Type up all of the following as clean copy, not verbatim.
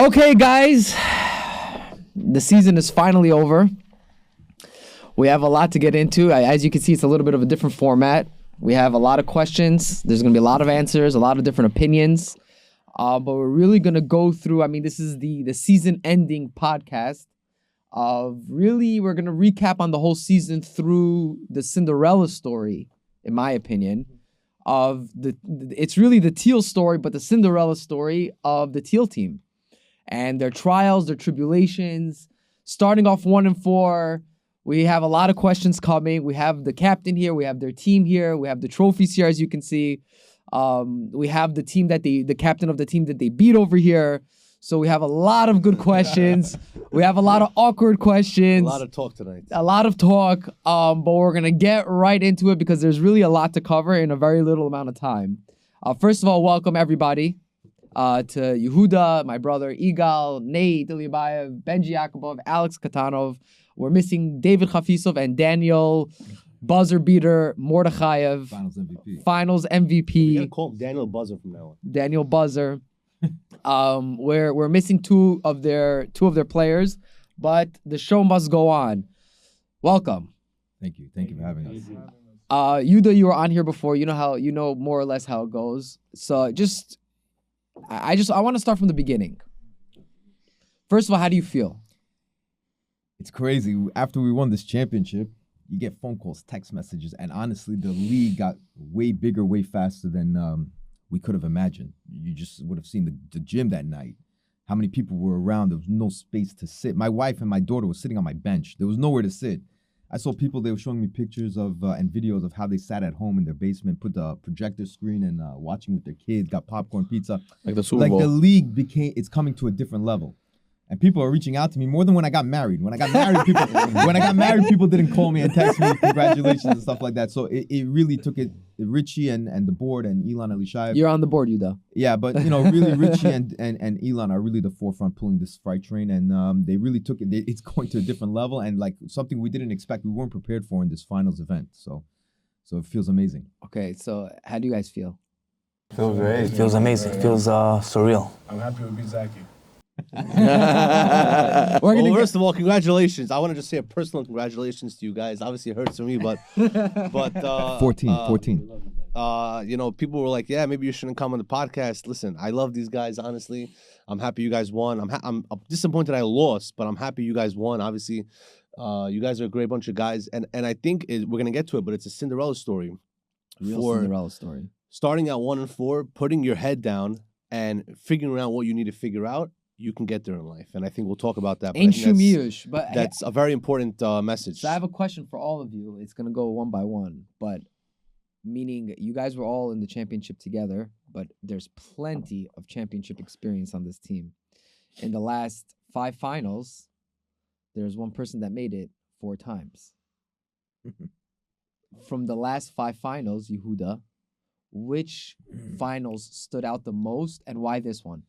Okay, guys, the season is finally over. We have a lot to get into. As you can see, it's a little bit of a different format. We have a lot of questions. There's going to be a lot of answers, a lot of different opinions. But we're really going to go through, this is the season-ending podcast. We're going to recap on the whole season through the Cinderella story, in my opinion. It's really the Teal story, but the Cinderella story of the Teal team. And their trials, their tribulations. Starting off 1-4, we have a lot of questions coming. We have the captain here. We have their team here. We have the trophies here, as you can see. We have the captain of the team that they beat over here. So we have a lot of good questions. We have a lot of awkward questions. A lot of talk tonight. A lot of talk. But we're going to get right into it because there's really a lot to cover in a very little amount of time. First of all, welcome everybody. To Yehuda, my brother Igal, Nate Iliabayev, Benji Yakubov, Alex Katanov. We're missing David Khafisov and Daniel Buzzer Beater Mordechaiv. Finals MVP. You gotta call him Daniel Buzzer from now on. Daniel Buzzer. We're missing two of their players, but the show must go on. Welcome. Thank you for having us. Yehuda, you were on here before. You know more or less how it goes. So I want to start from the beginning. First of all, how do you feel? It's crazy. After we won this championship, you get phone calls, text messages, and honestly, the league got way bigger, way faster than we could have imagined. You just would have seen the gym that night. How many people were around? There was no space to sit. My wife and my daughter were sitting on my bench. There was nowhere to sit. I saw people, they were showing me pictures of and videos of how they sat at home in their basement, put the projector screen and watching with their kids, got popcorn, pizza. Like the Super Bowl. The league it's coming to a different level. And people are reaching out to me more than when I got married. When I got married, people didn't call me and text me congratulations and stuff like that. So it really took it. Richie and the board and Elon Elishayev. You're on the board, Yehuda. Yeah, but really Richie and Elon are really the forefront pulling this freight train, and they really took it. It's going to a different level and like something we didn't expect. We weren't prepared for in this finals event. So it feels amazing. Okay, so how do you guys feel? Feels great. It feels amazing. It feels surreal. I'm happy we beat Zaki. First of all, congratulations. I want to just say a personal congratulations to you guys. Obviously, it hurts for me, but 14. People were like, yeah, maybe you shouldn't come on the podcast. Listen, I love these guys, honestly. I'm happy you guys won. I'm disappointed I lost, but I'm happy you guys won. Obviously, you guys are a great bunch of guys, and I think we're going to get to it, but it's a Cinderella story. Cinderella story. Starting at 1-4, putting your head down and figuring out what you need to figure out, you can get there in life. And I think we'll talk about that. But that's a very important message. So I have a question for all of you. It's going to go one by one, but meaning you guys were all in the championship together, but there's plenty of championship experience on this team. In the last 5 finals, there's one person that made it 4 times. From the last 5 finals, Yehuda, which finals stood out the most and why this one?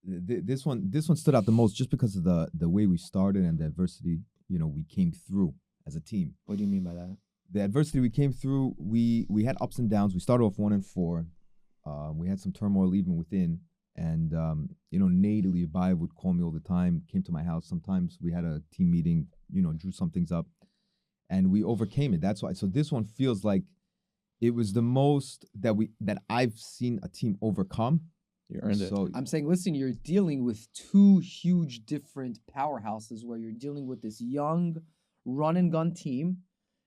This one stood out the most just because of the way we started and the adversity, we came through as a team. What do you mean by that? The adversity we came through, we had ups and downs. We started off 1-4. We had some turmoil even within. And, Nate Iliabayev would call me all the time, came to my house. Sometimes we had a team meeting, drew some things up. And we overcame it. That's why. So this one feels like it was the most that I've seen a team overcome. You earned it. I'm saying, listen, you're dealing with 2 huge different powerhouses where you're dealing with this young run and gun team,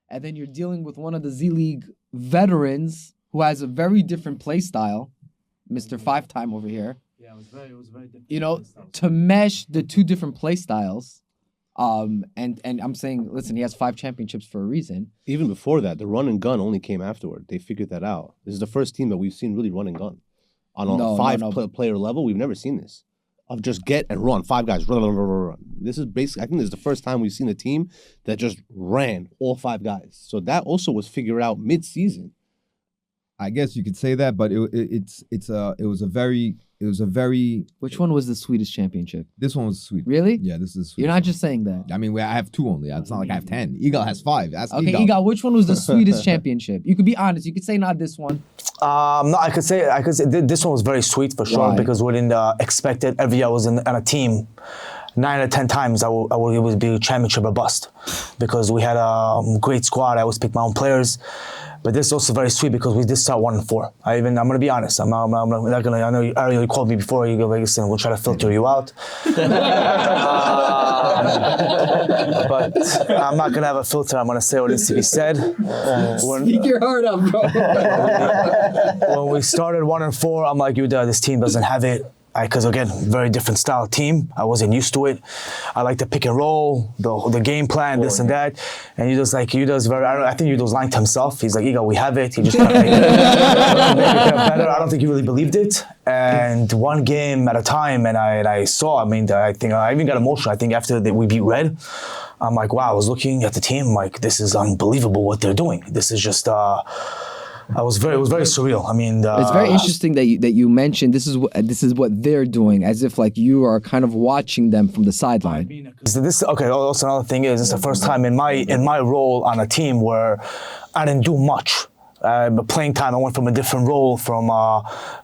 and then you're dealing with one of the Z League veterans who has a very different play style, Mr. 5-time over here. Yeah, it was very different. To mesh the 2 different play styles. And I'm saying, listen, he has 5 championships for a reason. Even before that, the run and gun only came afterward. They figured that out. This is the first team that we've seen really run and gun. On a player level, we've never seen this. Of just get and run. 5 guys, run. This is basically, I think this is the first time we've seen a team that just ran all 5 guys. So that also was figured out mid-season. I guess you could say that, but it was a very. Which one was the Swedish championship? This one was Sweden. Really? Yeah, this is. You're not just saying that. I mean, I have 2 only. It's not like I have 10. Eagle has 5. Ask okay, Eagle. Which one was the Swedish championship? You could be honest. You could say not this one. No, I could say this one was very sweet for sure. Why? Because we didn't expect it. Every year I was on a team. 9 out of 10 times I would it would be championship or bust, because we had a great squad. I always pick my own players. But this is also very sweet because we did start 1-4. I'm gonna be honest. I'm not gonna. I know you called me before. You go, listen, we'll try to filter you out. But I'm not gonna have a filter. I'm gonna say what needs to be said. Speak your heart out, bro. When we started 1-4, I'm like, this team doesn't have it. Because again, very different style team. I wasn't used to it. I like the pick and roll, the game plan, this and that. And I think Udo's lying to himself. He's like, Igal, we have it. He just trying to make it better. I don't think he really believed it. And one game at a time, and I saw. I think I even got emotional. I think after we beat Red, I'm like, wow. I was looking at the team, like, this is unbelievable what they're doing. This is just. It was very surreal. It's very interesting that you mentioned this is what they're doing, as if like you are kind of watching them from the sideline. Also another thing is, it's the first time in my role on a team where I didn't do much. Playing time, I went from a different role, from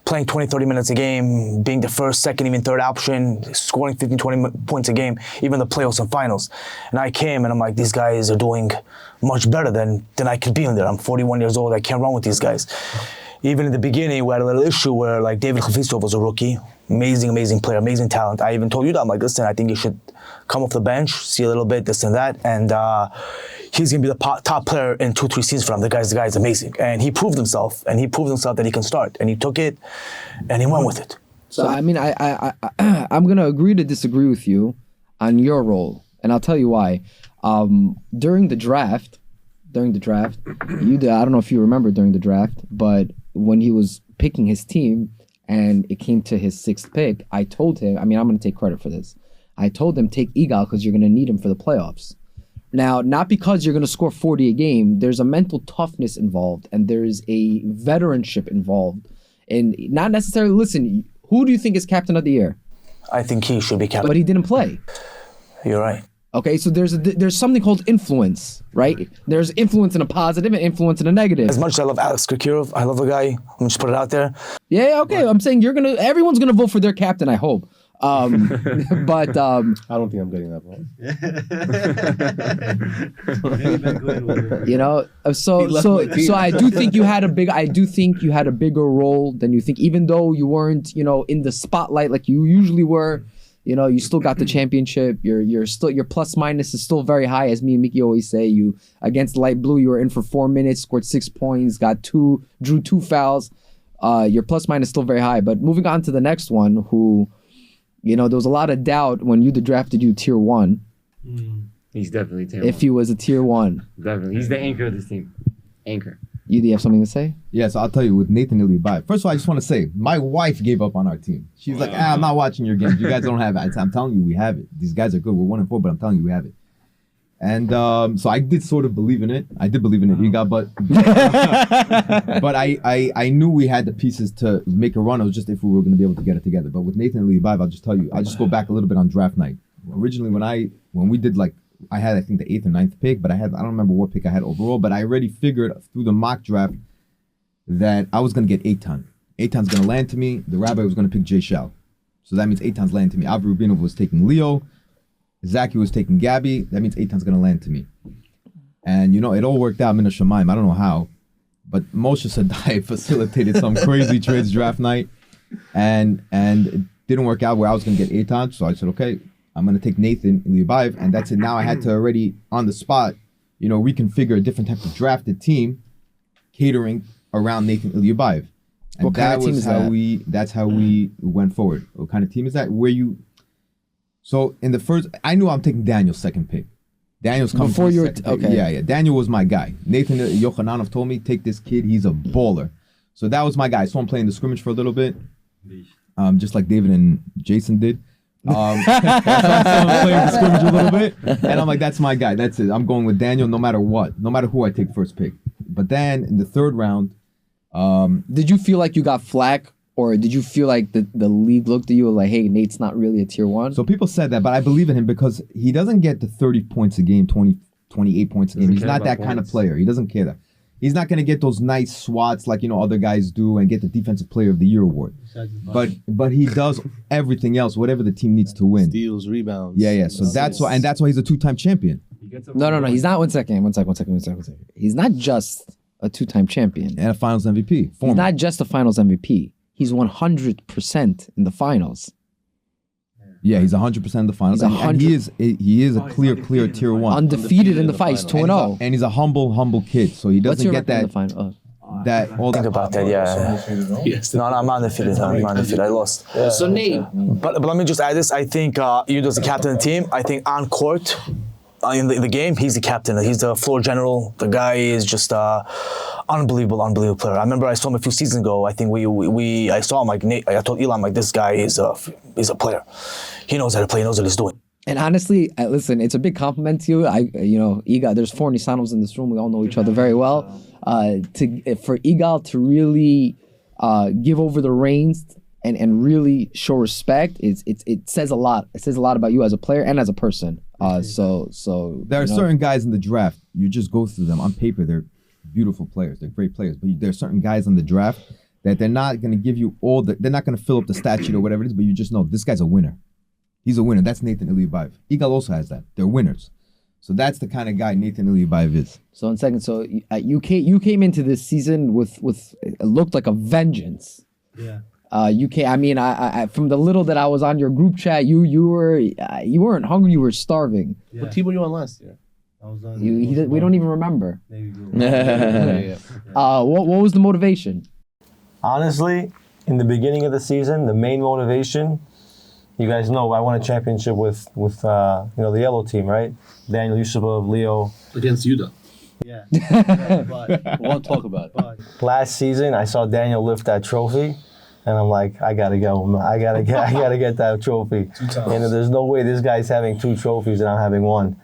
playing 20, 30 minutes a game, being the first, second, even third option, scoring 15, 20 points a game, even the playoffs and finals. And I came and I'm like, these guys are doing much better than I could be in there. I'm 41 years old, I can't run with these guys. Even in the beginning, we had a little issue where like David Khafistov was a rookie, amazing player, amazing talent. I even told you that, I'm like, listen, I think you should come off the bench, see a little bit, this and that. And he's going to be the top player in 2-3 seasons for him. The guy's amazing. And he proved himself that he can start. And he took it, and he went with it. So, I'm going to agree to disagree with you on your role. And I'll tell you why. During the draft, I don't know if you remember during the draft, but when he was picking his team and it came to his 6th pick, I told him, I'm going to take credit for this. I told him, take Igal because you're going to need him for the playoffs. Now, not because you're going to score 40 a game, there's a mental toughness involved and there's a veteranship involved. And not necessarily, listen, who do you think is captain of the year? I think he should be captain. But he didn't play. You're right. Okay, so there's something called influence, right? There's influence in a positive and influence in a negative. As much as I love Alex Krikirov, I love the guy. Let me just put it out there. Yeah, okay. I'm saying everyone's gonna vote for their captain, I hope. But I don't think I'm getting that vote. So I do think you had a bigger role than you think, even though you weren't, in the spotlight like you usually were. You still got the championship. Your plus minus is still very high, as me and Mickey always say. You against Light Blue, you were in for 4 minutes, scored 6 points, drew 2 fouls. Your plus minus is still very high. But moving on to the next one, who, there was a lot of doubt when you drafted you tier 1. He's definitely tier 1. If he was a tier 1, definitely, he's the anchor of this team. Anchor. Do you have something to say? Yes, I'll tell you, with Nathan Ilyubov. First of all, I just want to say, my wife gave up on our team. She's like, I'm not watching your games. You guys don't have it. I'm telling you, we have it. These guys are good. We're 1-4, but I'm telling you, we have it. And so I did sort of believe in it. I did believe in it, Iga, but I knew we had the pieces to make a run. It was just if we were going to be able to get it together. But with Nathan Ilyubov, I'll just tell you, I'll just go back a little bit on draft night. Originally, when we did I had, I think, the 8th or 9th pick, but I don't remember what pick I had overall, but I already figured through the mock draft that I was going to get Eitan. Eitan's going to land to me. The rabbi was going to pick Jay Shao. So that means Eitan's landing to me. Avi Rubinov was taking Leo. Zaki was taking Gabby. That means Eitan's going to land to me. And, it all worked out. Mina Shemaim. I don't know how. But Moshe Sadai facilitated some crazy trades draft night. And it didn't work out where I was going to get Eitan. So I said, okay, I'm going to take Nathan Ilyubov. And that's it. Now I had to already, on the spot, reconfigure a different type of drafted team catering around Nathan Ilyubov. And what kind of team is that? That's how we went forward. What kind of team is that? So in the first, I knew I'm taking Daniel's 2nd pick. Daniel's coming before you were okay. Yeah. Daniel was my guy. Nathan Yochananov told me, take this kid. He's a baller. So that was my guy. So I'm playing the scrimmage for a little bit, just like David and Jason did. So I'm playing the scrimmage a little bit, and I'm like, that's my guy. That's it. I'm going with Daniel no matter what, no matter who I take first pick. But then in the 3rd round, did you feel like you got flack, or did you feel like the league looked at you like, hey, Nate's not really a tier 1? So people said that, but I believe in him because he doesn't get the 30 points a game, 28 points a game. He's not that kind of player. He doesn't care that. He's not going to get those nice swats like other guys do and get the Defensive Player of the Year award. But he does everything else, whatever the team needs to win. Steals, rebounds. Yeah. So that's why he's a 2-time champion. No. He's not. One second. He's not just a 2-time champion And a Finals MVP. He's not just a Finals MVP. He's 100% in the finals. Yeah, he's 100% in the finals. And he is a clear tier 1. Undefeated in the fights, 2-0. And he's a humble kid, so he doesn't get that. Think about that, yeah. Yes. No, I'm undefeated. I lost. Yeah. So Nate, but let me just add this. I think Udo's the captain of the team. I think on court, in the game, he's the captain. He's the floor general. The guy is just unbelievable player. I remember I saw him a few seasons ago. I think I saw him like Nate. I told Elon like this guy is a player. He knows how to play. He knows what he's doing. And honestly, listen, it's a big compliment to you. Igal, there's 4 Nisanos in this room. We all know each other very well. For Igal to really give over the reins and really show respect, it says a lot. It says a lot about you as a player and as a person. So there are certain guys in the draft. You just go through them on paper. They're beautiful players. They're great players. But there are certain guys in the draft that they're not going to give you all the. They're not going to fill up the stat sheet or whatever it is. But you just know this guy's a winner. He's a winner. That's Nathan Iliabayev. Igal also has that. They're winners. So that's the kind of guy Nathan Iliabayev is. So in second, you came into this season with it looked like a vengeance. Yeah. I from the little that I was on your group chat, you weren't hungry, you were starving. Yeah. What team were you on last year? I was on. We don't even remember. Navy Group. What was the motivation? Honestly, in the beginning of the season, the main motivation, you guys know I won a championship with the yellow team, right? Daniel Yusupov, Leo. Against Yuda. Yeah. We won't talk about it. Last season, I saw Daniel lift that trophy, and I'm like, I gotta go. I gotta get that trophy. 2 times. And there's no way this guy's having 2 trophies and I'm having 1.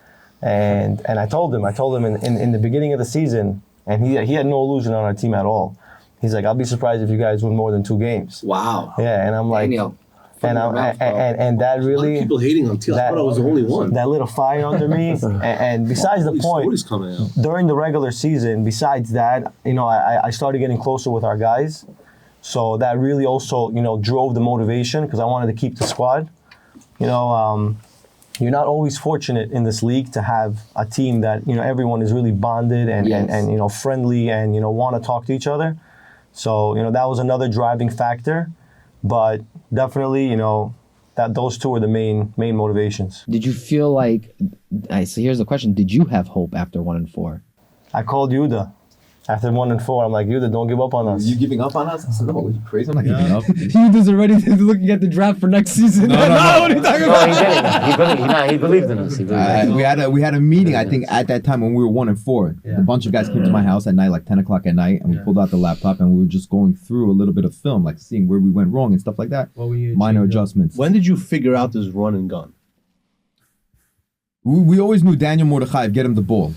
And I told him in the beginning of the season, and he had no illusion on our team at all. He's like, I'll be surprised if you guys win more than 2 games. Wow. Yeah, and I'm like, Daniel. and that really, A lot of people hating on Teal. I thought I was the only one. that lit a fire under me. and besides the These point, stories coming out. during the regular season, besides that, I started getting closer with our guys. So that really also, drove the motivation because I wanted to keep the squad. You're not always fortunate in this league to have a team that, everyone is really bonded and friendly and, want to talk to each other. So, that was another driving factor. But definitely, that those 2 are the main motivations. Did you feel like? So here's the question: did you have hope after 1 and 4? I called Yuda. After 1 and 4, I'm like, Yuda, don't give up on us. You giving up on us? I said, no, are you crazy? I'm not giving up. He was already looking at the draft for next season. No. What are you talking about? he believed in us. We had a meeting, I think, at that time when we were 1 and 4. A bunch of guys came to my house at night, like 10 o'clock at night, and we pulled out the laptop and we were just going through a little bit of film, like seeing where we went wrong and stuff like that. Minor adjustments. When did you figure out this run and gun? We always knew Daniel Mordechai, get him the ball.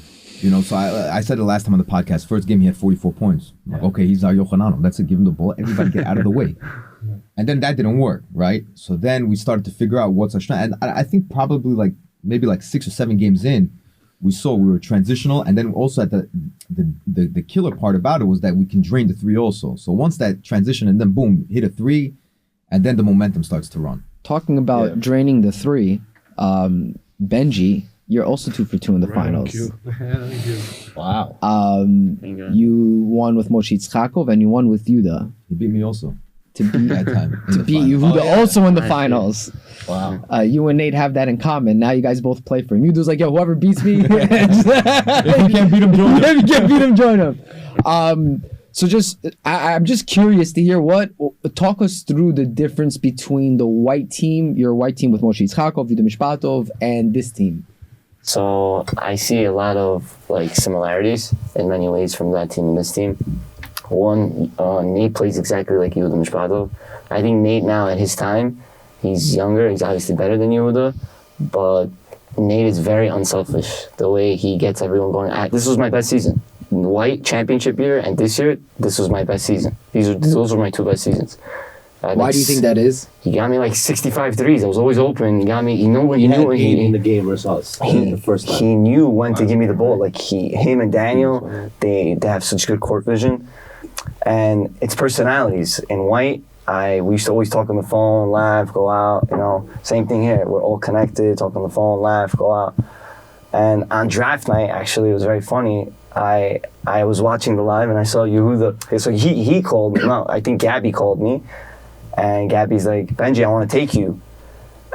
So I said it last time on the podcast. First game, he had 44 points. I'm like, okay, he's our Yochanano. That's it. Give him the ball. Everybody get out of the way. And then that didn't work, right? So then we started to figure out what's our strength. And I think probably maybe 6 or 7 games in, we saw we were transitional. And then also at the killer part about it was that we can drain the 3 also. So once that transition and then boom, hit a 3, and then the momentum starts to run. Talking about draining the 3, Benji, you're also 2 for 2 in the finals. Thank you. Wow. You won with Moshe Tzchakov and you won with Yuda. He beat me also. To beat That time. Yehuda also in the finals. Wow. You and Nate have that in common. Now you guys both play for him. Yehuda's like, yo, whoever beats me. If you can't beat him, join him. If you can't beat him, join him. So I'm just curious to hear talk us through the difference between the white team, your white team with Moshe Tzchakov, Yuda Mishpatov, and this team. So I see a lot of similarities in many ways from that team and this team. One, Nate plays exactly like Yehuda Mishpatov. I think Nate now at his time, he's younger, he's obviously better than Yehuda, but Nate is very unselfish. The way he gets everyone going. This was my best season. White championship year and this year, this was my best season. Those were my 2 best seasons. Why do you think that is? He got me like 65 threes. I was always open. He got me. He knew when in the game versus us. The first time. He knew when to give me the ball. Like him and Daniel, they have such good court vision, and it's personalities. In White, we used to always talk on the phone, laugh, go out. You know, same thing here. We're all connected. Talk on the phone, laugh, go out. And on draft night, actually, it was very funny. I was watching the live and I saw Yehuda. So he called me. No, I think Gabby called me. And Gabby's like, Benji, I want to take you.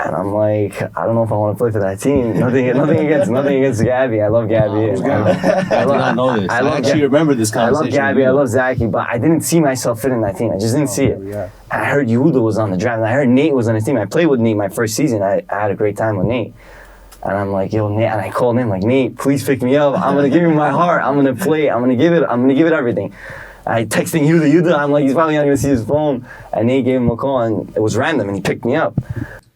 And I'm like, I don't know if I want to play for that team. Nothing against Gabby. I love Gabby. I did not know this. I actually remember this conversation. I love Gabby. I love Zachy, but I didn't see myself fit in that team. I just didn't see it. Yeah. And I heard Yehuda was on the draft. And I heard Nate was on his team. I played with Nate my first season. I had a great time with Nate. And I'm like, yo, Nate, and I called him like, Nate, please pick me up. I'm gonna give you my heart. I'm gonna play. I'm gonna give it everything. I texting Yehuda. I'm like, he's probably not gonna see his phone. And Nate gave him a call, and it was random, and he picked me up.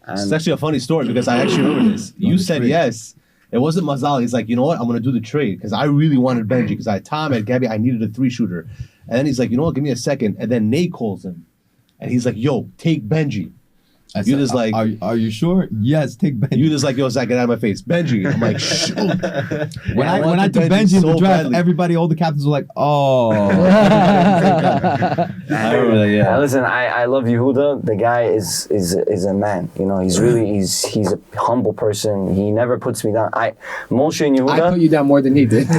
It's actually a funny story because I actually remember this. You said yes. It wasn't Mazal. He's like, you know what? I'm gonna do the trade because I really wanted Benji because I had Tom and Gabby. I needed a 3-shooter, and then he's like, you know what? Give me a second. And then Nate calls him, and he's like, yo, take Benji. You just like, are you sure? Yes, take Benji. You just like, yo, Zach, get out of my face, Benji. I'm like, shoot. When I took Benji in the draft, everybody, all the captains were like, oh. I remember that, yeah. Listen, I love Yehuda. The guy is a man. You know, he's a humble person. He never puts me down. Moshe and Yehuda. I put you down more than he did. No,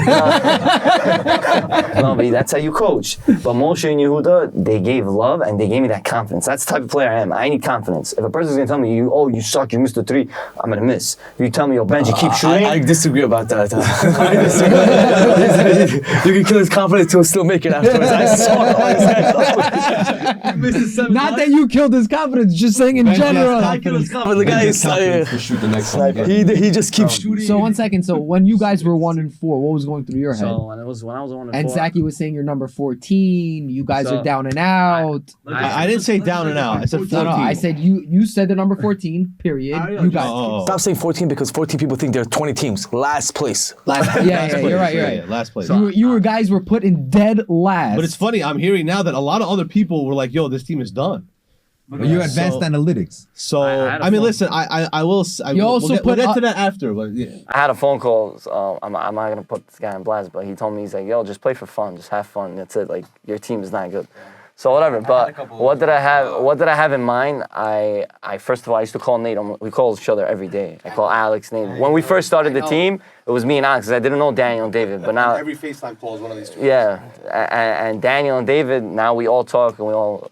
but that's how you coach. But Moshe and Yehuda, they gave love and they gave me that confidence. That's the type of player I am. I need confidence. If a person's gonna tell me, you suck, you missed a 3, I'm gonna miss. If you tell me, yo, Benji, keep shooting. I disagree about that. You can kill his confidence, he'll still make it afterwards. I saw it. Not that you killed his confidence, just saying in general. I killed his confidence. The guy is to shoot the next sniper. He just keeps shooting. So 1 second. So when you guys were 1-4, what was going through your head? So when I was 1-4. And Zachy was saying you're number 14. You guys are down and out. I didn't say down and out. I said 14. No, I said you said the number 14. Period. You guys. Stop saying 14 because 14 people think there are 20 teams. Last place. Yeah, you're right. Yeah, last place. You guys were put in dead last. But it's funny. I'm hearing now that a lot of other people were like, "Yo, this team is done." But you advanced analytics. So I mean, listen, I will. We'll get to that after, but yeah. I had a phone call. I'm not gonna put this guy on blast, but he told me, he's like, "Yo, just play for fun, just have fun. That's it. Like your team is not good." So whatever. But what did I have in mind? I first of all, I used to call Nate. We call each other every day. I call Alex, Nate. When we first started the team, it was me and Alex, because I didn't know Daniel and David. But now every FaceTime call is one of these two. Yeah, and Daniel and David. Now we all talk and we all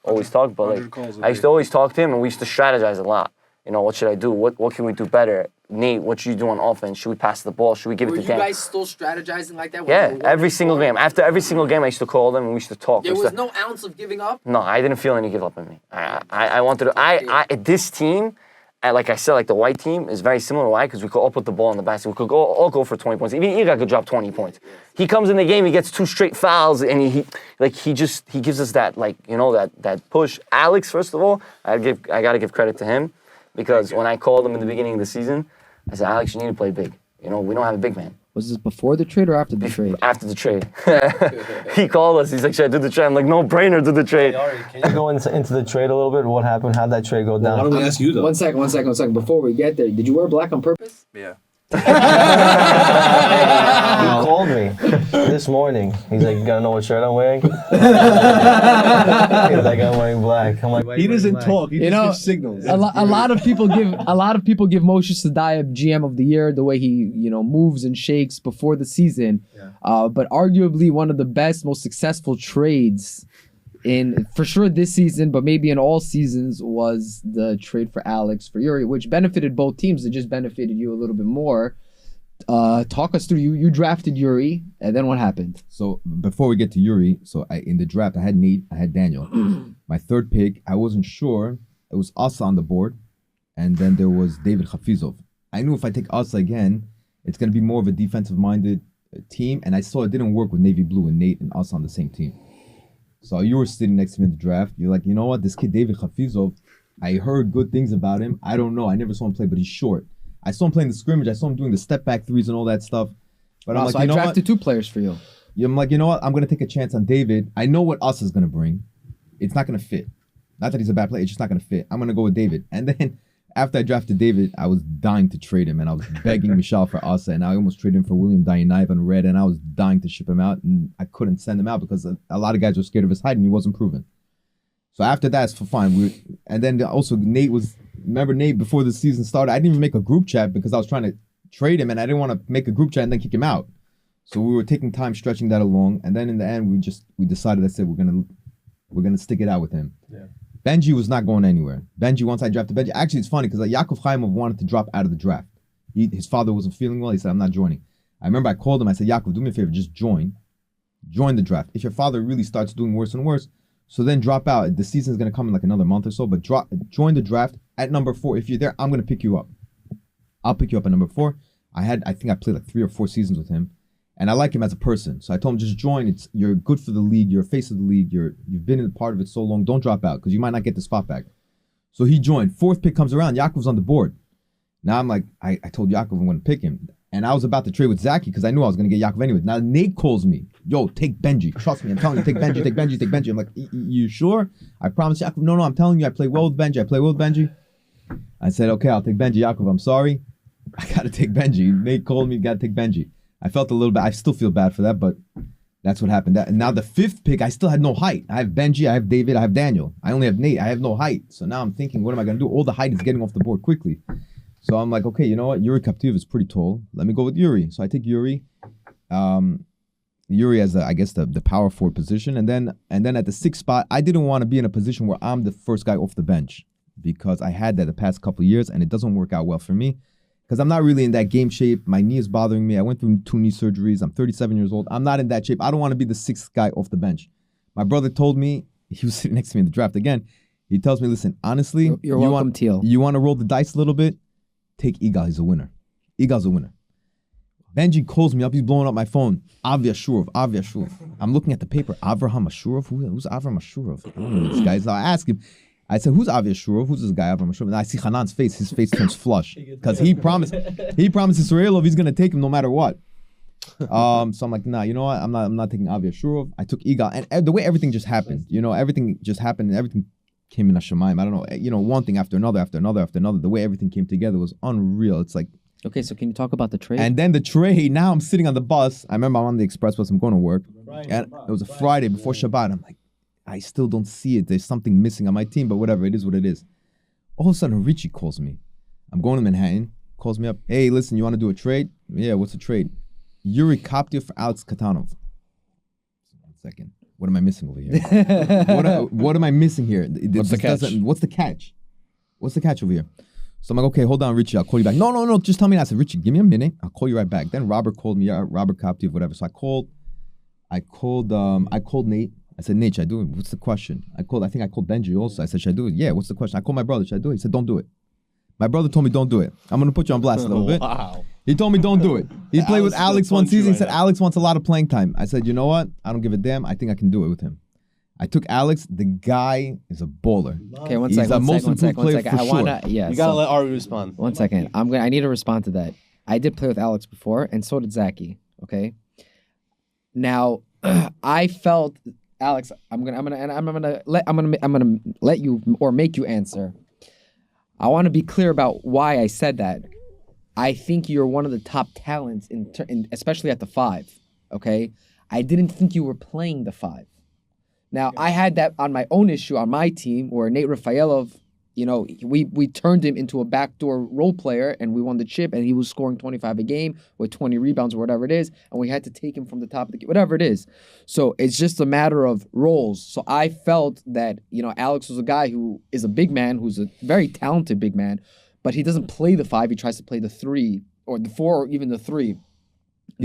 always talk. But I used to always talk to him, and we used to strategize a lot. You know, what should I do? What can we do better? Nate, what should you do on offense? Should we pass the ball? Should we give it to Dan? Were you guys still strategizing like that? Yeah, every single game. After every single game, I used to call them and we used to talk. There was no ounce of giving up? No, I didn't feel any give up in me. I wanted to. This team, like I said, like the White team, is very similar. Why? Because we could all put the ball in the basket. We could all go for 20 points. Even Iga could drop 20 points. He comes in the game, he gets 2 straight fouls, and he gives us that, like, you know, that push. Alex, first of all, I gotta give credit to him. Because when I called him in the beginning of the season, I said, Alex, you need to play big. You know, we don't have a big man. Was this before the trade or after the trade? After the trade. He called us. He's like, should I do the trade? I'm like, no brainer, do the trade. Hey, Ari, can you go into the trade a little bit? What happened? How'd that trade go down? Why don't we ask you, though? One second. Before we get there, did you wear black on purpose? Yeah. He called me this morning. He's like, you gotta know what shirt I'm wearing? He's like, I'm wearing black. I'm like, he doesn't talk. He just gives signals. A lot of people give Moshe Sadayev GM of the year, the way he moves and shakes before the season. Yeah. But arguably one of the best, most successful trades for sure this season, but maybe in all seasons, was the trade for Alex for Yuri, which benefited both teams. It just benefited you a little bit more. Talk us through. You drafted Yuri, and then what happened? So before we get to Yuri, in the draft I had Nate, I had Daniel. My third pick, I wasn't sure. It was Asa on the board, and then there was David Hafizov. I knew if I take Asa again, it's going to be more of a defensive-minded team, and I saw it didn't work with Navy Blue and Nate and Asa on the same team. So you were sitting next to me in the draft. You're like, you know what? This kid, David Hafizov, I heard good things about him. I don't know. I never saw him play, but he's short. I saw him playing the scrimmage. I saw him doing the step-back threes and all that stuff. But I'm like, I drafted 2 players for you. I'm like, you know what? I'm going to take a chance on David. I know what Us is going to bring. It's not going to fit. Not that he's a bad player, it's just not going to fit. I'm going to go with David. And then after I drafted David, I was dying to trade him, and I was begging Michal for Asa, and I almost traded him for William Dianaev on red, and I was dying to ship him out, and I couldn't send him out because a lot of guys were scared of his height, and he wasn't proven. So after that, it's fine. And then also remember Nate, before the season started, I didn't even make a group chat because I was trying to trade him, and I didn't want to make a group chat and then kick him out. So we were taking time stretching that along, and then in the end, we decided, I said, we're gonna stick it out with him. Yeah. Benji was not going anywhere. Benji, once I drafted Benji, actually it's funny because Yakov Chaimov wanted to drop out of the draft. His father wasn't feeling well. He said, I'm not joining. I remember I called him. I said, Yakov, do me a favor, just join the draft. If your father really starts doing worse and worse, so then drop out. The season's gonna come in like another month or so, but join the draft at number 4. If you're there, I'm gonna pick you up. I'll pick you up at number 4. I think I played like 3 or 4 seasons with him. And I like him as a person. So I told him, just join. You're good for the league. You're a face of the league. You've been in part of it so long. Don't drop out because you might not get the spot back. So he joined. 4th pick comes around. Yakov's on the board. Now I'm like, I told Yakov I'm going to pick him. And I was about to trade with Zaki because I knew I was going to get Yakov anyway. Now Nate calls me. Yo, take Benji. Trust me. I'm telling you, take Benji, take Benji, take Benji. I'm like, you sure? I promise Yakov. No, I'm telling you, I play well with Benji. I said, okay, I'll take Benji. Yakov, I'm sorry. I got to take Benji. Nate called me, got to take Benji. I felt a little bit. I still feel bad for that, but that's what happened. And now the 5th pick, I still had no height. I have Benji, I have David, I have Daniel. I only have Nate. I have no height. So now I'm thinking, what am I going to do? All the height is getting off the board quickly. So I'm like, okay, you know what? Yuri Kaptiv is pretty tall. Let me go with Yuri. So I take Yuri. Yuri has, I guess, the power forward position. And then at the 6th spot, I didn't want to be in a position where I'm the first guy off the bench because I had that the past couple of years, and it doesn't work out well for me. Because I'm not really in that game shape. My knee is bothering me. I went through 2 knee surgeries. I'm 37 years old. I'm not in that shape. I don't want to be the 6th guy off the bench. My brother told me, he was sitting next to me in the draft again. He tells me, listen, honestly, you're welcome, Teal. You want to roll the dice a little bit? Take Igal. He's a winner. Igal's a winner. Benji calls me up. He's blowing up my phone. Avi Ashurov. I'm looking at the paper. Avraham Ashurov? Who's Avraham Ashurov? I don't know these guys. I ask him. I said, who's Avi Ashurov? Who's this guy, Avraham Ashurov? And I see Hanan's face. His face turns flush. Because he promised Israelov he's going to take him no matter what. So I'm like, nah, you know what? I'm not taking Avi Ashurov. I took Igal. And the way everything just happened, everything just happened and everything came in Hashemayim. I don't know, one thing after another. The way everything came together was unreal. It's like, okay, so can you talk about the trade? And then the trade, now I'm sitting on the bus. I remember I'm on the express bus. I'm going to work. And it was a Friday before Shabbat. I'm like, I still don't see it. There's something missing on my team, but whatever. It is what it is. All of a sudden, Richie calls me. I'm going to Manhattan. Calls me up. Hey, listen, you want to do a trade? Yeah, what's the trade? Yuri Koptiev for Alex Katanov. 1 second. What am I missing over here? What am I missing here? What's the catch? What's the catch? What's the catch over here? So I'm like, okay, hold on, Richie. I'll call you back. No. Just tell me that. I said, Richie, give me a minute. I'll call you right back. Then Robert called me. Robert Koptiev, whatever. So I called Nate. I said, Nate, should I do it? What's the question? I think I called Benji also. I said, should I do it? Yeah, what's the question? I called my brother, should I do it? He said, don't do it. My brother told me don't do it. I'm going to put you on blast a little bit. Wow. He told me don't do it. He played with Alex one season. He said, Alex wants a lot of playing time. I said, you know what? I don't give a damn. I think I can do it with him. I took Alex. The guy is a baller. Okay, one He's second. the most improved player for sure. You got to let Ari respond. 1 second. I need to respond to that. I did play with Alex before, and so did Zaki. Okay. Now, I felt... Alex, I'm gonna let you or make you answer. I want to be clear about why I said that. I think you're one of the top talents especially at the 5. Okay, I didn't think you were playing the 5. Now I had that on my own issue on my team where Nate Rafaelov, we turned him into a backdoor role player and we won the chip and he was scoring 25 a game with 20 rebounds or whatever it is, and we had to take him from the top of the game, whatever it is. So it's just a matter of roles. So I felt that, Alex was a guy who is a big man, who's a very talented big man, but he doesn't play the 5. He tries to play the 3 or the 4 or even the 3. He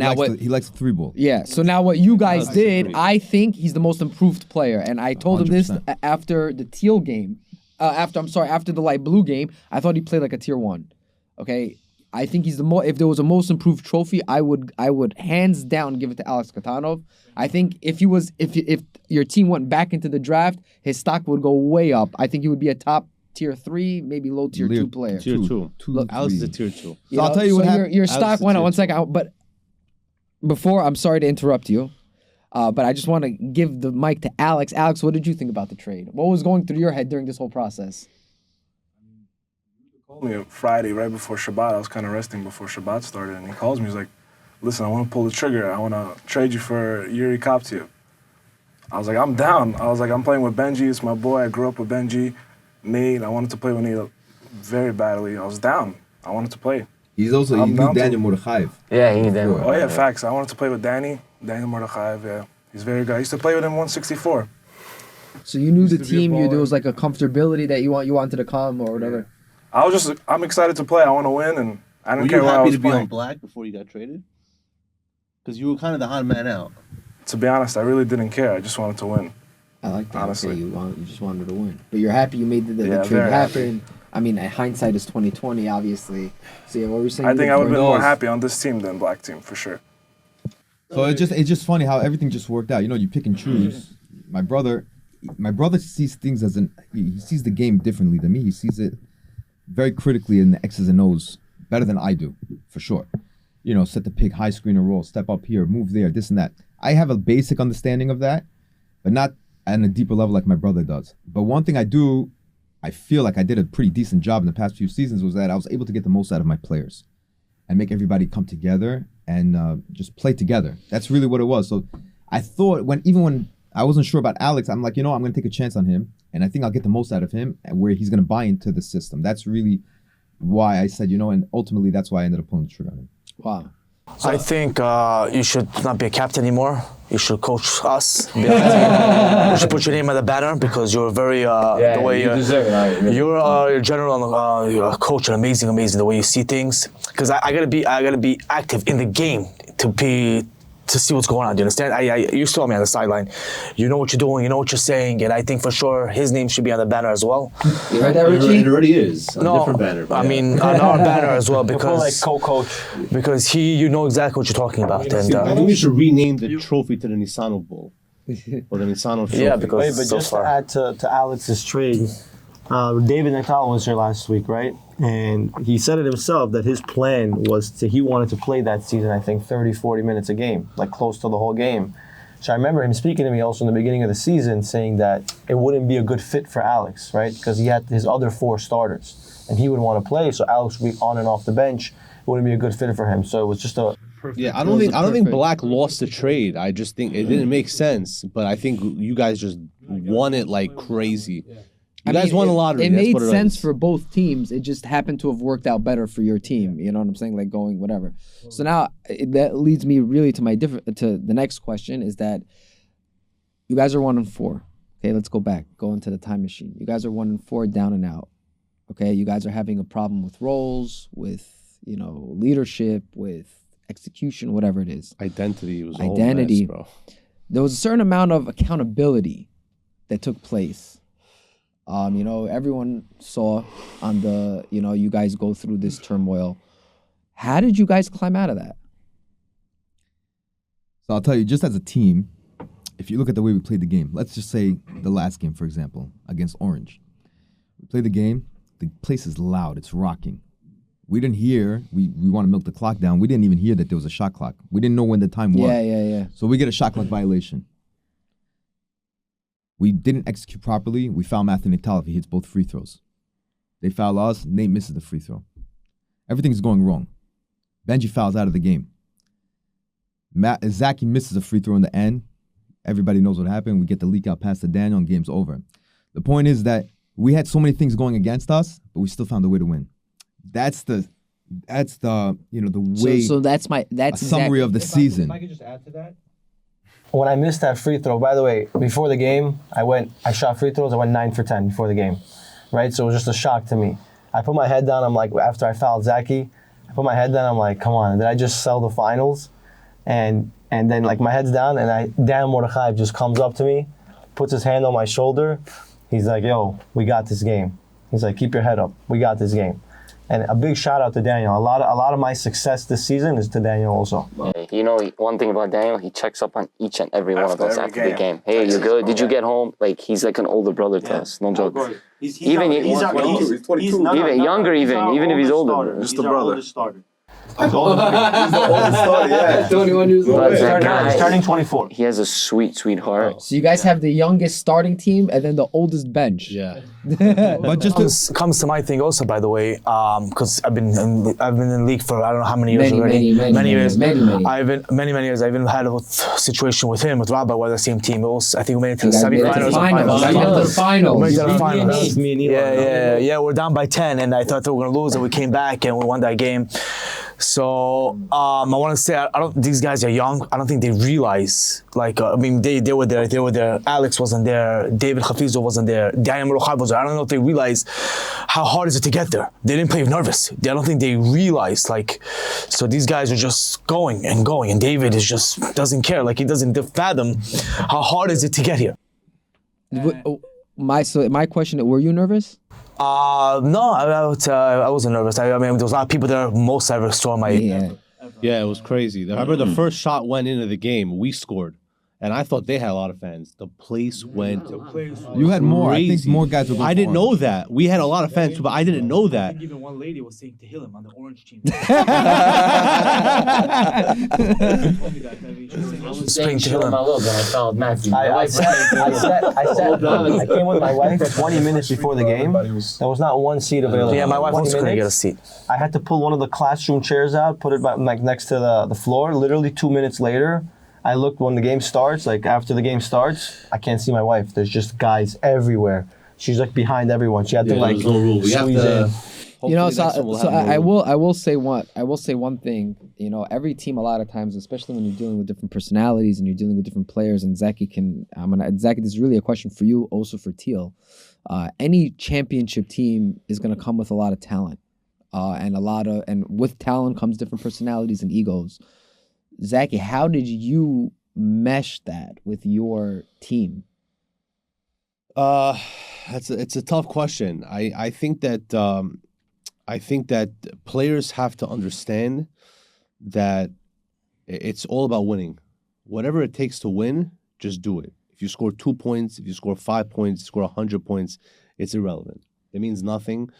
likes the 3 ball. Yeah. So now what you guys did, I think he's the most improved player. And I told 100%. Him this after the teal game. After the light blue game, I thought he played like a tier 1. Okay, I think he's if there was a most improved trophy, I would hands down give it to Alex Katanov. I think if your team went back into the draft, his stock would go way up. I think he would be a top tier 3, maybe low tier 2 player. Tier 2. Alex is a tier 2. So I'll tell you what happened. Your stock went up. 1 second, but before, I'm sorry to interrupt you. But I just want to give the mic to Alex. Alex, what did you think about the trade? What was going through your head during this whole process? He called me Friday right before Shabbat. I was kind of resting before Shabbat started, and he calls me. He's like, "Listen, I want to pull the trigger. I want to trade you for Yuri Koptiev." I was like, "I'm down." I was like, "I'm playing with Benji. It's my boy. I grew up with Benji. Nate, I wanted to play with Nate very badly. I was down. I wanted to play." He's also, you knew Daniel Mordechai. Yeah, he knew Daniel. Oh yeah, facts. I wanted to play with Daniel Mordechai. Yeah, he's very good. I used to play with him 164. So you knew the team. There was like a comfortability that you wanted to come or whatever. I'm excited to play. I want to win, and I don't care where I Were was you happy to be playing. on black before you got traded? Because you were kind of the odd man out. To be honest, I really didn't care. I just wanted to win. I like that. Honestly. Okay, you just wanted to win, but you're happy you made the Yeah, trade very happen. happy. I mean, hindsight is 2020, obviously. So yeah, what were you saying? I think I would have been more knows? happy on this team than black team for sure. So it's just funny how everything just worked out. You know, you pick and choose. My brother sees things as he sees the game differently than me. He sees it very critically in the X's and O's better than I do, for sure. You know, set the pick, high screen and roll, step up here, move there, this and that. I have a basic understanding of that, but not at a deeper level like my brother does. But one thing I feel like I did a pretty decent job in the past few seasons was that I was able to get the most out of my players and make everybody come together and just play together. That's really what it was. So I thought even when I wasn't sure about Alex, I'm like, I'm going to take a chance on him, and I think I'll get the most out of him and where he's going to buy into the system. That's really why I said, and ultimately that's why I ended up pulling the trigger on him. Wow. I think you should not be a captain anymore. You should coach us. Be on the team. You should put your name on the banner because you're very the way you deserve it. you're a general you're a coach and amazing the way you see things. Because I gotta be active in the game to see what's going on. Do you understand? You saw me on the sideline. You know what you're doing. You know what you're saying, and I think for sure his name should be on the banner as well. You heard that, Richie? It already is. On a different banner. I mean on our banner as well Because like because co-coach. because you know exactly what you're talking about. And I think we should rename the trophy to the Nisano Bowl. Or the Nisano Trophy. yeah, because Wait, but so just far. to add to Alex's trade, David Natal was here last week, right? And he said it himself that his plan was he wanted to play that season, I think, 30, 40 minutes a game, like close to the whole game. So I remember him speaking to me also in the beginning of the season saying that it wouldn't be a good fit for Alex, right? Because he had his other 4 starters and he would want to play. So Alex would be on and off the bench. It wouldn't be a good fit for him. So it was just a Yeah, I don't think Black lost the trade. I just think it didn't make sense. But I think you guys just won it like crazy. You guys won a lottery. It made That's what sense is. for both teams. It just happened to have worked out better for your team. You know what I'm saying? Like going whatever. So now that leads me really to to the next question is that you guys are 1-4. Okay, let's go back. Go into the time machine. You guys are 1-4, down and out. Okay, you guys are having a problem with roles, with leadership, with execution, whatever it is. Identity was Identity. a whole mess, bro. There was a certain amount of accountability that took place. Everyone saw on the, you guys go through this turmoil. How did you guys climb out of that? So I'll tell you, just as a team, if you look at the way we played the game, let's just say the last game, for example, against Orange. We played the game, the place is loud, it's rocking. We didn't hear, we want to milk the clock down. We didn't even hear that there was a shot clock. We didn't know when the time was. Yeah. So we get a shot clock violation. We didn't execute properly. We foul Matthew Natal if he hits both free throws. They foul us, Nate misses the free throw. Everything's going wrong. Benji fouls out of the game. Zaki misses a free throw in the end. Everybody knows what happened. We get the leak out pass to Daniel and game's over. The point is that we had so many things going against us, but we still found a way to win. That's the way. So that's a summary of the season. If I could just add to that. When I missed that free throw, by the way, before the game, I shot free throws, I went 9 for 10 before the game, right? So it was just a shock to me. I put my head down, I'm like, after I fouled Zaki, I put my head down, I'm like, come on, did I just sell the finals? And then like my head's down and Dan Mordechai just comes up to me, puts his hand on my shoulder. He's like, yo, we got this game. He's like, keep your head up, we got this game. And a big shout out to Daniel. A lot of my success this season is to Daniel also. One thing about Daniel, he checks up on each and every one of us after the game. Hey, you good? Did you get home? Like, he's like an older brother to us. No joke. He's 22. He's Even younger, even if he's older. Just a brother. He's the oldest starter, yeah. 21 years old. But that guy, Starting 24. he has a sweet heart. So you guys have the youngest starting team and then the oldest bench. Yeah. But just Comes to my thing also, by the way, because I've been in the league for I don't know how many years already. Many years. Many. I've been many years. I've even had a situation with him, with Rabbi, we're the same team. It was, I think we made it to the semifinals. We made it to the finals. Yeah. We're down by 10, and I thought they were gonna lose, and we came back and we won that game. So I want to say, I don't. These guys are young. I don't think they realize. I mean, they were there. They were there. Alex wasn't there. David Hafizo wasn't there. Diane Merochab was there. I don't know if they realize how hard is it to get there. They didn't play nervous. I don't think they realized. So these guys are just going, and David just doesn't care. He doesn't fathom how hard is it to get here. My question: were you nervous? No, I wasn't nervous. I mean, there was a lot of people there. Most I ever saw my. Yeah, it was crazy. I remember the first shot went into the game. We scored. And I thought they had a lot of fans. The place went you had more. crazy. I think more guys were going I didn't for know that. We had a lot of fans, but I didn't know that. Even one lady was saying to him on the orange team. I was saying shit on my logo and I followed Matthew. I came with my wife 20 minutes before the game. There was not one seat available. Yeah, my wife also couldn't get a seat. I had to pull one of the classroom chairs out, put it next to the floor. Literally 2 minutes later, I looked when the game starts, after the game starts, I can't see my wife. There's just guys everywhere. She's behind everyone. She had to there's no rule. We have to. I will say one thing. Every team a lot of times, especially when you're dealing with different personalities and you're dealing with different players, and Zaki, this is really a question for you, also for Teal. Any championship team is going to come with a lot of talent, and with talent comes different personalities and egos. Zaki, how did you mesh that with your team? It's a tough question. I think that players have to understand that it's all about winning. Whatever it takes to win, just do it. If you score 2 points, if you score 5 points, score 100 points, it's irrelevant. It means nothing.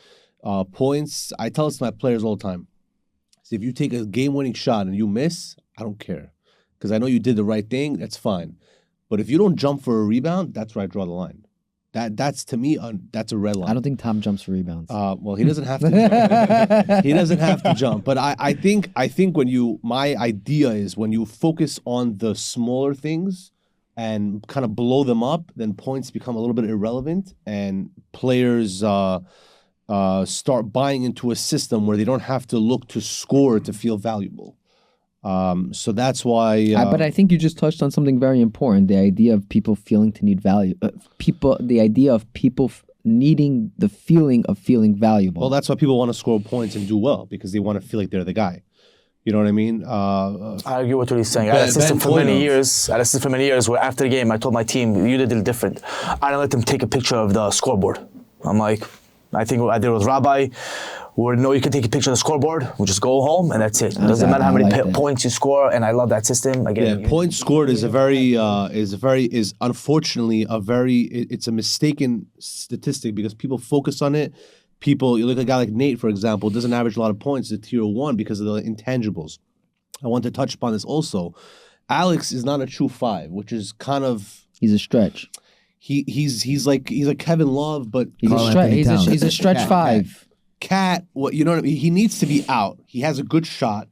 Points, I tell this to my players all the time. So if you take a game-winning shot and you miss, I don't care. Because I know you did the right thing, that's fine. But if you don't jump for a rebound, that's where I draw the line. That's to me, that's a red line. I don't think Tom jumps for rebounds. Well, he doesn't have to jump. He doesn't have to jump. But I think my idea is when you focus on the smaller things and kind of blow them up, then points become a little bit irrelevant and players start buying into a system where they don't have to look to score to feel valuable. So that's why. But I think you just touched on something very important: the idea of people feeling to need value. The idea of people needing the feeling of feeling valuable. Well, that's why people want to score points and do well because they want to feel like they're the guy. You know what I mean? I agree with what he's saying. I had a system for many years. Where after the game, I told my team, "You did it different." I didn't let them take a picture of the scoreboard. I'm like, I think I did it with Rabbi. Where no, you can take a picture of the scoreboard. We'll just go home and that's it. It doesn't matter how many points you score. And I love that system. Again, points scored is unfortunately it's a mistaken statistic because people focus on it. You look at a guy like Nate, for example, doesn't average a lot of points at tier 1 because of the intangibles. I want to touch upon this also. Alex is not a true 5, which is kind of he's a stretch. He's like Kevin Love, but he's a stretch 5. Cat, you know what I mean? He needs to be out. He has a good shot,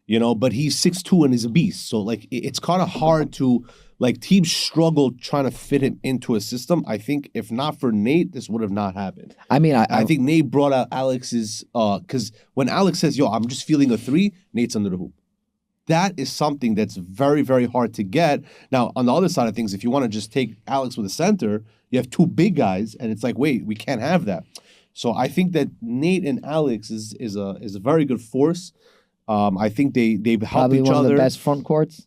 but he's 6'2" and he's a beast. So it's kind of hard to teams struggle trying to fit him into a system. I think if not for Nate, this would have not happened. I mean, I think Nate brought out Alex's because when Alex says, "Yo, I'm just feeling a 3," Nate's under the hoop. That is something that's very, very hard to get. Now, on the other side of things, if you want to just take Alex with a center, you have 2 big guys, and it's like, wait, we can't have that. So I think that Nate and Alex is a very good force. I think they've helped probably each one other. Of the best front courts.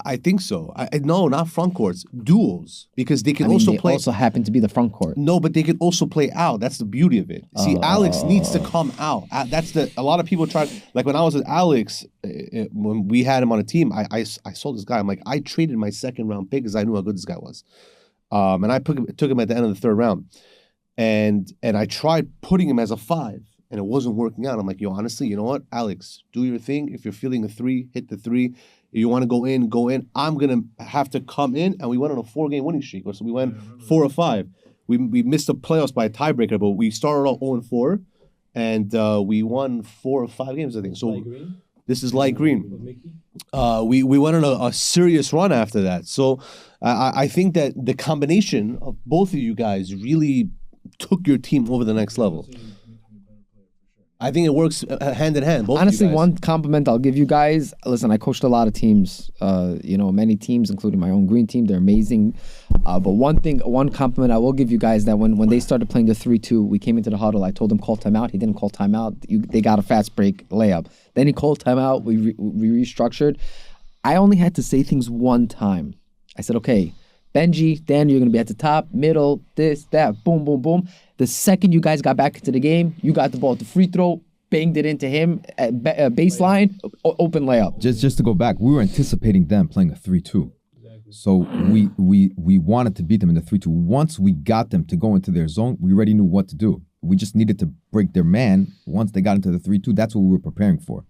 I think so. No, not front courts, duos, because they can also play. Also happen to be the front court. No, but they can also play out. That's the beauty of it. See, Alex needs to come out. A lot of people try. Like when I was with Alex, when we had him on a team, I saw this guy. I'm like, I traded my 2nd round pick because I knew how good this guy was, and I took him at the end of the 3rd round. And I tried putting him as a 5, and it wasn't working out. I'm like, yo, honestly, you know what, Alex, do your thing. If you're feeling a 3, hit the 3. If you want to go in, go in. I'm gonna have to come in, and we went on a 4-game winning streak, or so we went 4 or 5. We missed the playoffs by a tiebreaker, but we started out 0-4, and we won 4 or 5 games, I think. So this is light green. We went on a serious run after that. So I think that the combination of both of you guys really took your team over the next level. I think it works hand in hand. Honestly, one compliment I'll give you guys. Listen, I coached a lot of teams, many teams, including my own green team. They're amazing. But one compliment I will give you guys, that when they started playing the 3-2, we came into the huddle. I told him call timeout. He didn't call timeout. They got a fast break layup. Then he called timeout. We restructured. I only had to say things one time. I said, okay, Benji, Dan, you're going to be at the top, middle, this, that, boom, boom, boom. The second you guys got back into the game, you got the ball at the free throw, banged it into him at baseline, open layup. Just to go back, we were anticipating them playing a 3-2. So we wanted to beat them in the 3-2. Once we got them to go into their zone, we already knew what to do. We just needed to break their man. Once they got into the 3-2, that's what we were preparing for.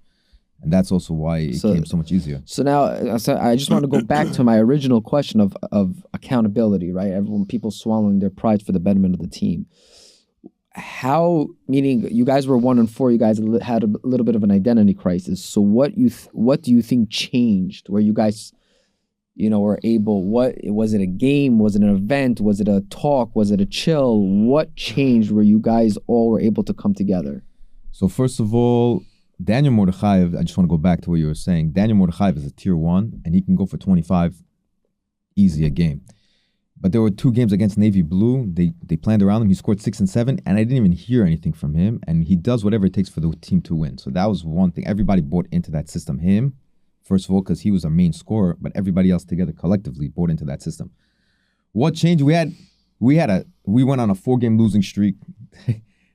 And that's also why it came so much easier. So now, I just want to go back to my original question of accountability, right? People swallowing their pride for the betterment of the team. How, meaning you guys were 1-4, you guys had a little bit of an identity crisis. So what do you think changed where you guys, were able? What was it? A game? Was it an event? Was it a talk? Was it a chill? What changed where you guys all were able to come together? So first of all, Daniel Mordechai, I just want to go back to what you were saying. Daniel Mordechai is a tier 1, and he can go for 25 easy a game. But there were 2 games against Navy Blue. They planned around him. He scored 6 and 7, and I didn't even hear anything from him. And he does whatever it takes for the team to win. So that was one thing. Everybody bought into that system. Him, first of all, because he was our main scorer, but everybody else together collectively bought into that system. What changed? We went on a 4-game losing streak.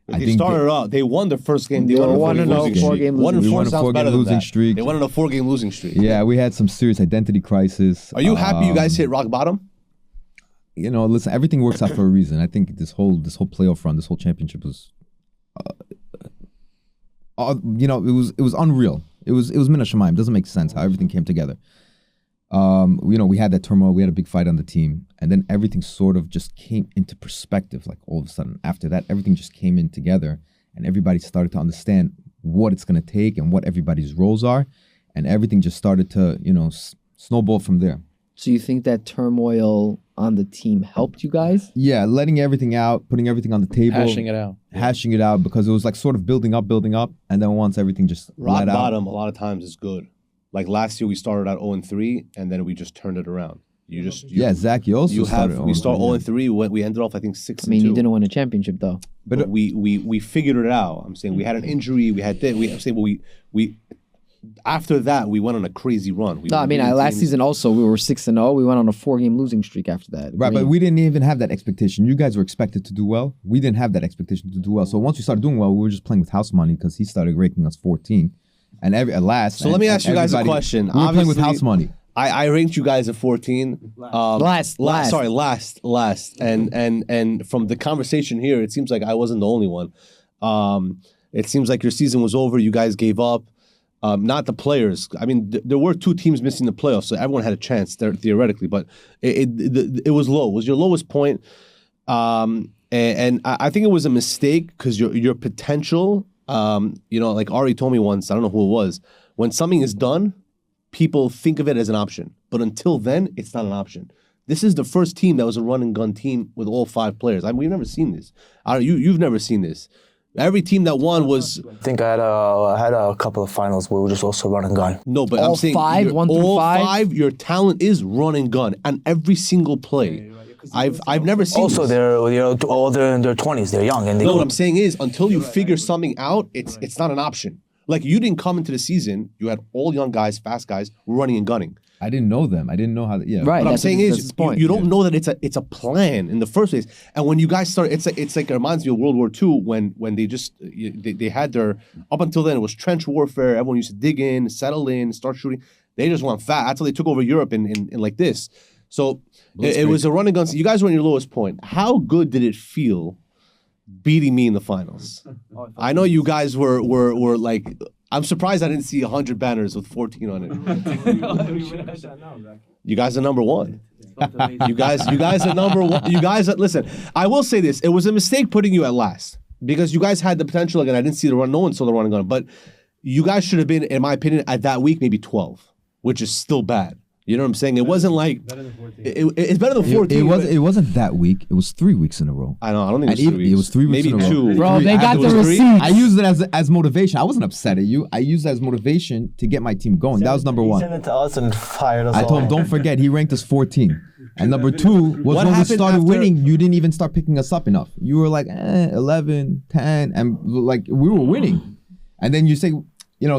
They started out. They won the first game. They won a 4-game losing streak. They won a 4-game losing streak. Yeah, we had some serious identity crisis. Are you happy you guys hit rock bottom? Listen, everything works out for a reason. I think this whole playoff run, this whole championship was, it was unreal. It was Min Hashamayim. It doesn't make sense how everything came together. We had that turmoil. We had a big fight on the team, and then everything sort of just came into perspective. Like all of a sudden, after that, everything just came in together, and everybody started to understand what it's going to take and what everybody's roles are, and everything just started to, snowball from there. So you think that turmoil on the team helped you guys? Yeah, letting everything out, putting everything on the table, hashing it out, because it was like sort of building up, and then once everything just rock bottom, a lot of times is good. Like last year, we started out 0-3, and then we just turned it around. Zach, you also started. We started 0-3. We ended off, I think, 6-2. I mean, you didn't win a championship though. But we figured it out. I'm saying we had an injury. We had this. I'm saying, we after that we went on a crazy run. Last season also we were 6-0. We went on a 4-game losing streak after that. Right, but we didn't even have that expectation. You guys were expected to do well. We didn't have that expectation to do well. So once we started doing well, we were just playing with house money because he started raking us 14. And let me ask you guys a question. We were playing with house money. I ranked you guys at 14. Last. And from the conversation here, it seems like I wasn't the only one. It seems like your season was over. You guys gave up. Not the players. I mean, there were 2 teams missing the playoffs, so everyone had a chance there, theoretically. But it was low. It was your lowest point. And I think it was a mistake because your potential. Like Ari told me once, I don't know who it was, when something is done, people think of it as an option. But until then, it's not an option. This is the first team that was a run and gun team with all 5 players. I mean, we've never seen this. You've never seen this. Every team that won was. I think I had a couple of finals where we just also run and gun. No, but all I'm saying 5, 1 through 5? All 5, your talent is run and gun, and every single play. I've never seen. Also, this. they're in their 20s. They're young, and what I'm saying is, until you figure something out, it's not an option. Like you didn't come into the season, you had all young guys, fast guys, running and gunning. I didn't know them. I didn't know how. Yeah, right. What I'm saying is, you don't know that it's a plan in the first place. And when you guys start, it's like it reminds me of World War II when they had their up until then it was trench warfare. Everyone used to dig in, settle in, start shooting. They just went fast. That's how they took over Europe in like this. So it was a run and gun. You guys were on your lowest point. How good did it feel beating me in the finals. I know you guys were like. I'm surprised I didn't see 100 banners with 14 on it. You guys are number one. You guys are number one. You guys, listen. I will say this: it was a mistake putting you at last because you guys had the potential. Again, I didn't see the run. No one saw the run and gun. But you guys should have been, in my opinion, at that week maybe 12, which is still bad. You know what I'm saying? It wasn't like it's better than 14. It wasn't that week. It was 3 weeks in a row. I don't think it was 3 weeks. It was 3 weeks maybe in a row. 2. Bro, they got the receipts. I used it as motivation. I wasn't upset at you. I used it as motivation to get my team going. That was number one. He sent it to us and fired us I told him, don't forget, he ranked us 14. And number 2 was when we started winning, you didn't even start picking us up enough. You were like 11, 10, and like we were winning. And then you say,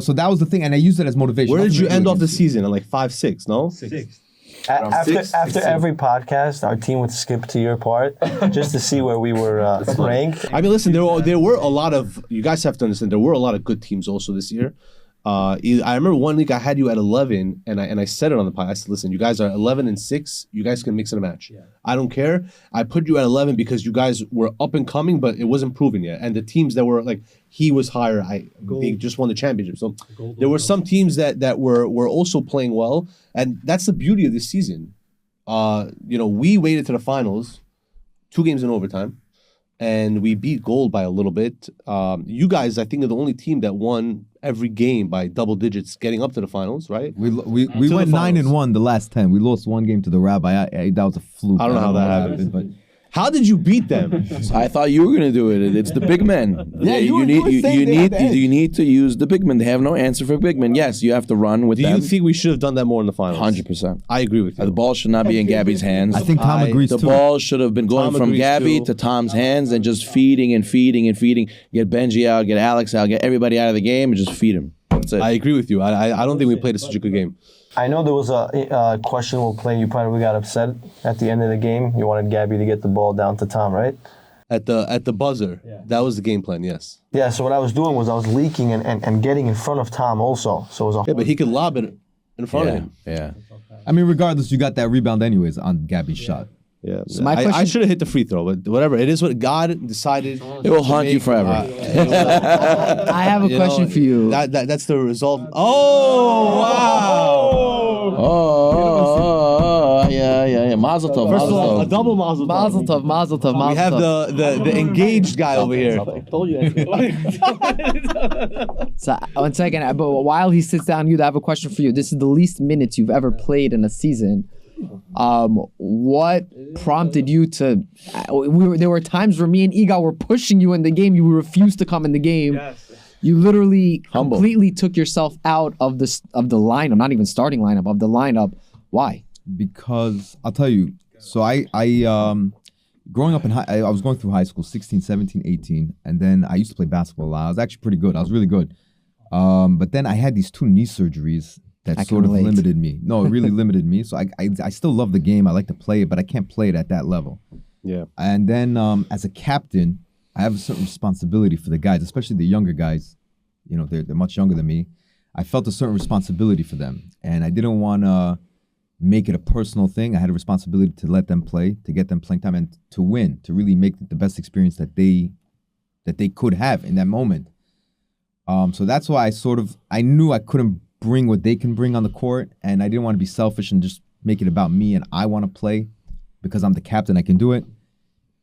so that was the thing, and I used it as motivation. Where did you end off the season? At like 5, 6, no? 6. After every podcast, our team would skip to your part just to see where we were ranked. I mean, listen, there were a lot of, you guys have to understand, there were a lot of good teams also this year. I remember one week I had you at 11, and I said it on the podcast. I said, listen, you guys are 11 and 6. You guys can mix and match. Yeah. I don't care. I put you at 11 because you guys were up and coming, but it wasn't proven yet. And the teams that were like, he was higher. They just won the championship. So there were some teams that were also playing well, and that's the beauty of this season. We waited to the finals, 2 games in overtime, and we beat Gold by a little bit. You guys, I think, are the only team that won every game by double digits, getting up to the finals, right? We went 9-1 the last 10. We lost 1 game to the Rabbi. That was a fluke. I don't know how that happened, but. How did you beat them? I thought you were gonna do it. It's the big men. You need to use the big men. They have no answer for big men. Yes, you have to run with them. Do you think we should have done that more in the finals? 100%. I agree with you. The ball should not be in Gabby's hands. I think Tom agrees too. The ball should have been going from Gabby to Tom's hands and just feeding and feeding and feeding. Get Benji out, get Alex out, get everybody out of the game and just feed him. That's it. I agree with you. I don't think we played such a good game. I know there was a questionable play. You probably got upset at the end of the game. You wanted Gabby to get the ball down to Tom, right? At the buzzer. Yeah. That was the game plan, yes. Yeah, so what I was doing was I was leaking and getting in front of Tom also. So it was but he could lob it in front of him. Yeah. I mean, regardless, you got that rebound anyways on Gabby's shot. Yeah, so I should have hit the free throw, but whatever. It is what God decided. It will haunt you forever. I have a question for you. That's the result. Oh, wow. Oh, yeah. Mazel tov. First of all, a double mazel tov. Mazel tov. We have the engaged guy over here. I told you. So 1 second, but while he sits down, I have a question for you. This is the least minutes you've ever played in a season. What prompted you to? There were times where me and Igal were pushing you in the game. You refused to come in the game. Yes. You literally completely took yourself out of the lineup, not even starting lineup, of the lineup. Why? Because I'll tell you. So I growing up I was going through high school, 16, 17, 18, and then I used to play basketball a lot. I was actually pretty good. I was really good. But then I had these 2 knee surgeries that sort of limited me. No, it really limited me. So I still love the game. I like to play it, but I can't play it at that level. Yeah. And then as a captain, I have a certain responsibility for the guys, especially the younger guys. They're much younger than me. I felt a certain responsibility for them, and I didn't want to make it a personal thing. I had a responsibility to let them play, to get them playing time, and to win, to really make the best experience that they could have in that moment. So that's why I knew I couldn't bring what they can bring on the court, and I didn't want to be selfish and just make it about me and I want to play because I'm the captain. I can do it,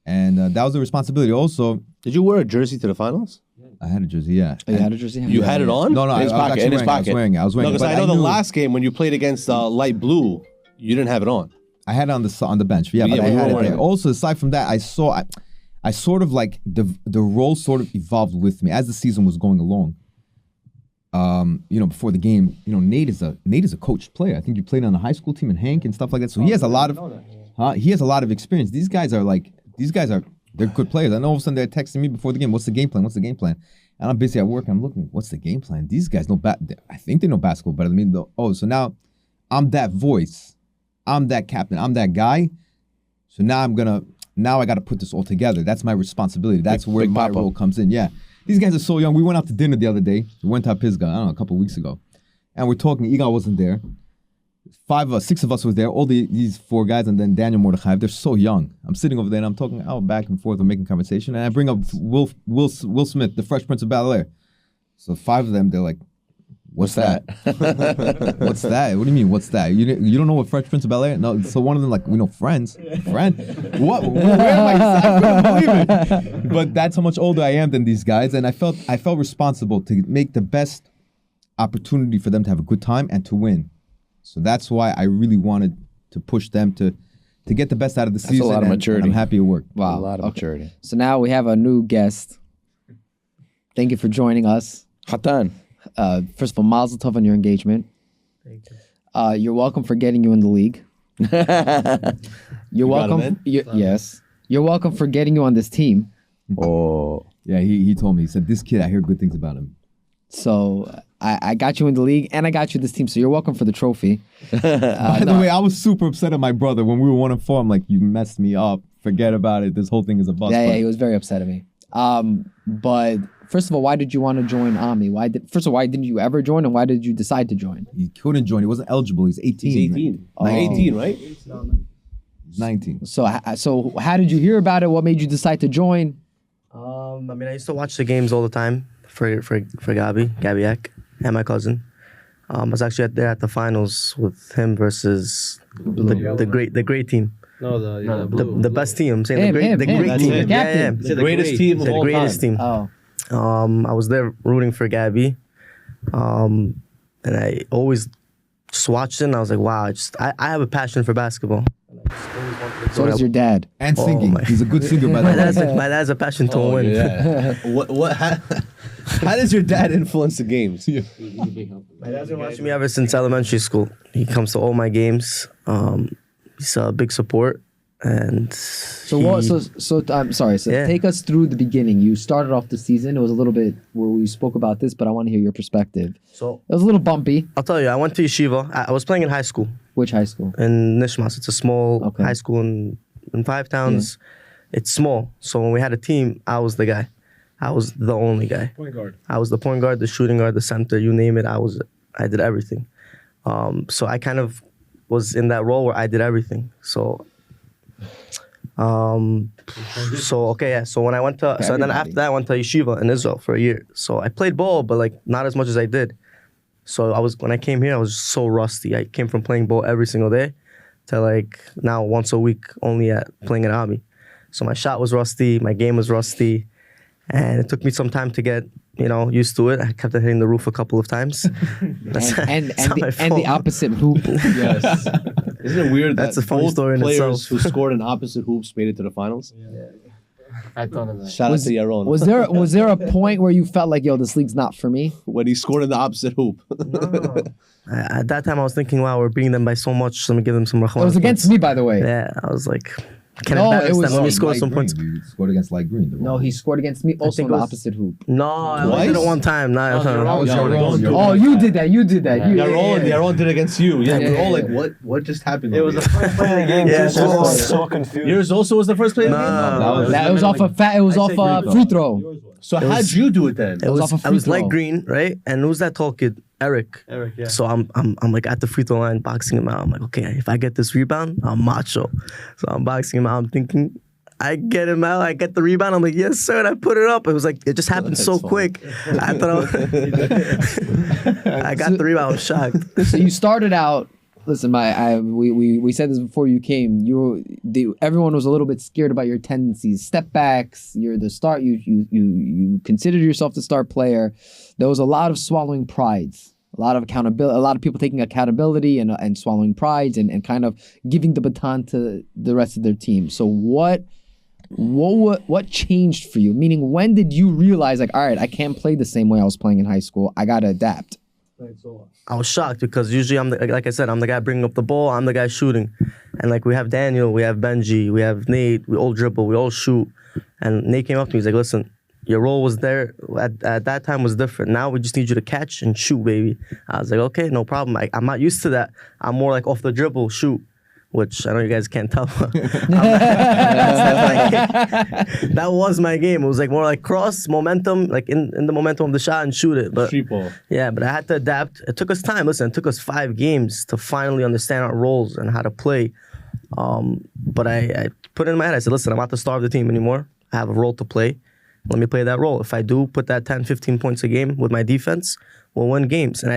and that was the responsibility. Also, did you wear a jersey to the finals? I had a jersey, yeah. You had a jersey? You had it on? No, in his pocket. I was wearing it. No, because I know the last game when you played against Light Blue, you didn't have it on. I had it on the bench, but I had it there. Also, aside from that, I sort of like the role sort of evolved with me as the season was going along. Before the game, Nate is a coached player. I think you played on the high school team in Hank and stuff like that. So he has a lot of experience. These guys are they're good players. I know all of a sudden they're texting me before the game. What's the game plan? And I'm busy at work. I'm looking. What's the game plan? These guys know I think they know basketball better than me. So now I'm that voice. I'm that captain. I'm that guy. So now I got to put this all together. That's my responsibility. That's where my role comes in. Yeah. These guys are so young. We went out to dinner the other day. We went to Pisgah, a couple of weeks ago. And we're talking. Igal wasn't there. six of us was there. All these 4 guys, and then Daniel Mordechai. They're so young. I'm sitting over there and I'm talking out back and forth and making conversation, and I bring up Will Smith, the Fresh Prince of Bel-Air. So 5 of them, they're like, "What's that? What's that? What do you mean? What's that? You don't know what Fresh Prince of Bel-Air?" No. So one of them like, "We know Friends. Friend? What? Where am I? I couldn't believe it." But that's how much older I am than these guys, and I felt responsible to make the best opportunity for them to have a good time and to win. So that's why I really wanted to push them to get the best out of the season. That's a lot of maturity. And I'm happy it worked. Wow. A lot of maturity. So now we have a new guest. Thank you for joining us. Hatan. First of all, mazel tov on your engagement. Thank you. You're welcome for getting you in the league. You're welcome. Yes. You're welcome for getting you on this team. Oh. Yeah, he told me. He said, "This kid, I hear good things about him." So I got you in the league and I got you this team. So you're welcome for the trophy. By the way, I was super upset at my brother when we were 1-4. I'm like, "You messed me up. Forget about it. This whole thing is a bust." Yeah, he was very upset at me. But first of all, why did you want to join Army? Why didn't you ever join, and why did you decide to join? He couldn't join. He wasn't eligible. He's 18. He's 18. Oh. 18, right? He's 19. So how did you hear about it? What made you decide to join? I mean, I used to watch the games all the time for Gabiak, and my cousin. I was actually there at the finals with him versus the great team. No, The best team. I'm saying the great him. team. The captain. The greatest team of The all greatest time. team. Oh, I was there rooting for Gabby, and I always just watched it. And I was like, wow, I have a passion for basketball. so does your dad. And singing. my- He's a good singer, by the way. My dad's a passion to win. Yeah. How does your dad influence the games? My dad's been watching me ever since elementary school. He comes to all my games. He's a big support. And I'm sorry. So Yeah. take us through the beginning. You started off the season. It was a little bit where we spoke about this, but I want to hear your perspective. So It was a little bumpy. I'll tell you, I went to yeshiva. I was playing in high school Which high school? in Nishmas. It's a small Okay. high school in 5 towns. It's small. So when we had a team, I was the guy. I was the only guy. Point guard. I was the point guard, the shooting guard, the center, you name it. I did everything. So I kind of was in that role where I did everything. So So when I went to, so then after that I went to yeshiva in Israel for a year. So I played ball, but like not as much as I did. So when I came here, I was so rusty. I came from playing ball every single day to like now once a week only at playing in Army. So my shot was rusty, my game was rusty, and it took me some time to get used to it. I kept hitting the roof a couple of times. and the opposite hoop. Yes. Isn't it weird That's that a funny both story in players itself. who scored in opposite hoops made it to the finals? I thought of that. Shout out to Yaron. Was there a point where you felt like, yo, this league's not for me? When he scored in the opposite hoop. At that time, I was thinking, wow, we're beating them by so much. Let me give them some rachman. It was against me, by the way. Yeah, I was like, can No, embarrass it was- them. Let me score Light some green. points. You scored against Light Green. No, he scored against me also think in the it was- opposite hoop. No, I only Twice? did it one time. No, Oh, you did that. You did that. Yaron did against you. Yeah, Yeah, we're all yeah, like, what just happened? It was the first play of the game, Yeah, too, so I was so- so confused. Yours also was the first play of the game? No, That was off a free throw. So how'd you do it then? It was off a I free was throw. light green, right? And who's that tall kid? Eric. yeah. So I'm like at the free throw line boxing him out. I'm like, okay, if I get this rebound, I'm macho. So I'm boxing him out. I'm thinking, I get him out. I get the rebound. I'm like, yes, sir. And I put it up. It was like it just happened so quick. I thought I got the rebound. I was shocked. So you started out. Listen, we said this before you came. Everyone was a little bit scared about your tendencies, step backs. You're the start. You considered yourself the star player. There was a lot of swallowing prides, a lot of accountability, a lot of people taking accountability and swallowing prides and kind of giving the baton to the rest of their team. So what changed for you? Meaning, when did you realize like, all right, I can't play the same way I was playing in high school. I gotta adapt. I was shocked because usually like I said, I'm the guy bringing up the ball, I'm the guy shooting. And like we have Daniel, we have Benji, we have Nate, we all dribble, we all shoot. And Nate came up to me, he's like, listen, your role was there, at that time was different. Now we just need you to catch and shoot, baby. I was like, okay, no problem. I'm not used to that. I'm more like off the dribble, shoot. which I know you guys can't tell. That was my game. It was like more like cross momentum, like in the momentum of the shot and shoot it. But Street ball. yeah, but I had to adapt. It took us time. Listen, it took us 5 games to finally understand our roles and how to play. But I put it in my head. I said, listen, I'm not to starve the team anymore. I have a role to play. Let me play that role. If I do put that 10, 15 points a game with my defense, we'll win games. And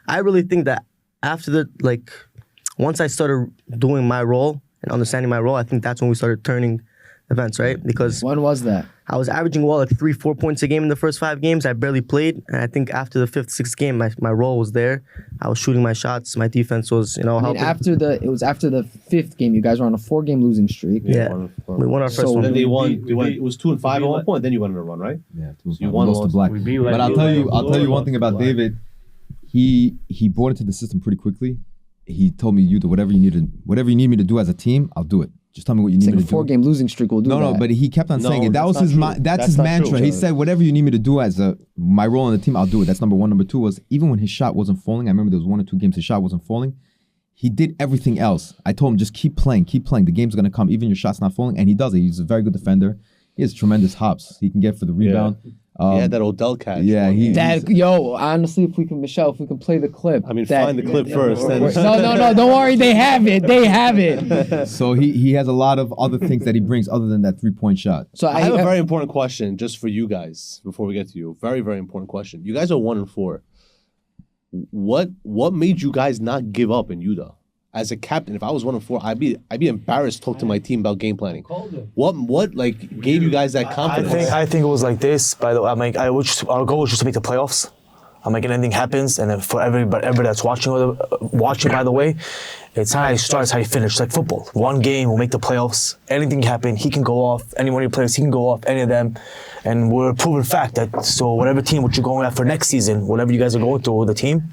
I really think that after once I started doing my role and understanding my role, I think that's when we started turning events, right? Because when was that? I was averaging 3-4 points a game in the first 5 games. I barely played. And I think after the 5th, 6th game, my role was there. I was shooting my shots. My defense was, helping. After the 5th game, you guys were on a 4-game losing streak. Yeah. We won our first one. Then they won. It was 2-5 at one point. Then you went on a run, right? Yeah, you won, lost to Black. But I'll tell you one thing about David. He brought it to the system pretty quickly. He told me, whatever you need me to do as a team, I'll do it. Just tell me what you need me to do. 4-game losing streak will do that. No, but he kept on saying it. That was his mantra. He said, whatever you need me to do as my role on the team, I'll do it. That's number 1. Number 2 was, even when his shot wasn't falling, I remember there was 1 or 2 games his shot wasn't falling, he did everything else. I told him, just keep playing. The game's going to come. Even your shot's not falling. And he does it. He's a very good defender. He has tremendous hops. He can get for the rebound. Yeah. He had that Odell catch. Yeah, honestly, if we can play the clip. Find the clip first. No, don't worry, they have it. So he has a lot of other things that he brings other than that 3-point shot. So I have a very important question just for you guys before we get to you. Very, very important question. You guys are 1-4. What made you guys not give up in Utah? As a captain, if I was 1-4, I'd be embarrassed to talk to my team about game planning. What gave you guys that confidence? I think it was like this. By the way, our goal was just to make the playoffs. Anything happens, and for everybody that's watching, by the way, it's how you start, it's how you finish. It's like football. 1 game, we'll make the playoffs. Anything can happen. He can go off. Any one of your players, he can go off. Any of them, and we're a proven fact that. So whatever team what you're going at for next season, whatever you guys are going through with the team.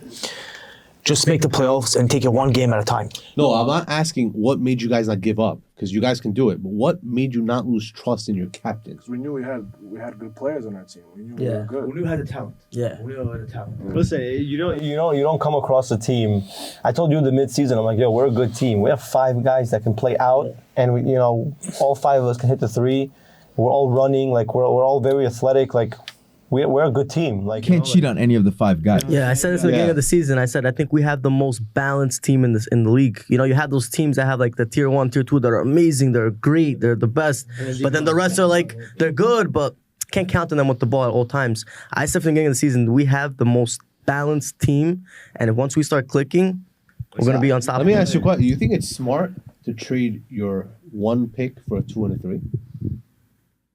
Just make the playoffs and take it 1 game at a time. No, I'm not asking what made you guys not give up, because you guys can do it. But what made you not lose trust in your captain? Because we knew we had good players on our team. We knew we were good. We knew we had the talent. Yeah. We knew we had the talent. Listen, you don't come across a team. I told you in the midseason, I'm like, we're a good team. We have 5 guys that can play out, and we, all 5 of us can hit the 3. We're all running, we're all very athletic, We're a good team. Can't cheat on any of the 5 guys. Yeah, I said this at the beginning of the season. I said I think we have the most balanced team in the league. You have those teams that have the tier 1, tier 2 that are amazing, they're great, they're the best. But then the rest are they're good, but can't count on them with the ball at all times. I said from the beginning of the season, we have the most balanced team, and once we start clicking, we're gonna be unstoppable. Let me ask you a question. Do you think it's smart to trade your 1 pick for a 2 and a 3?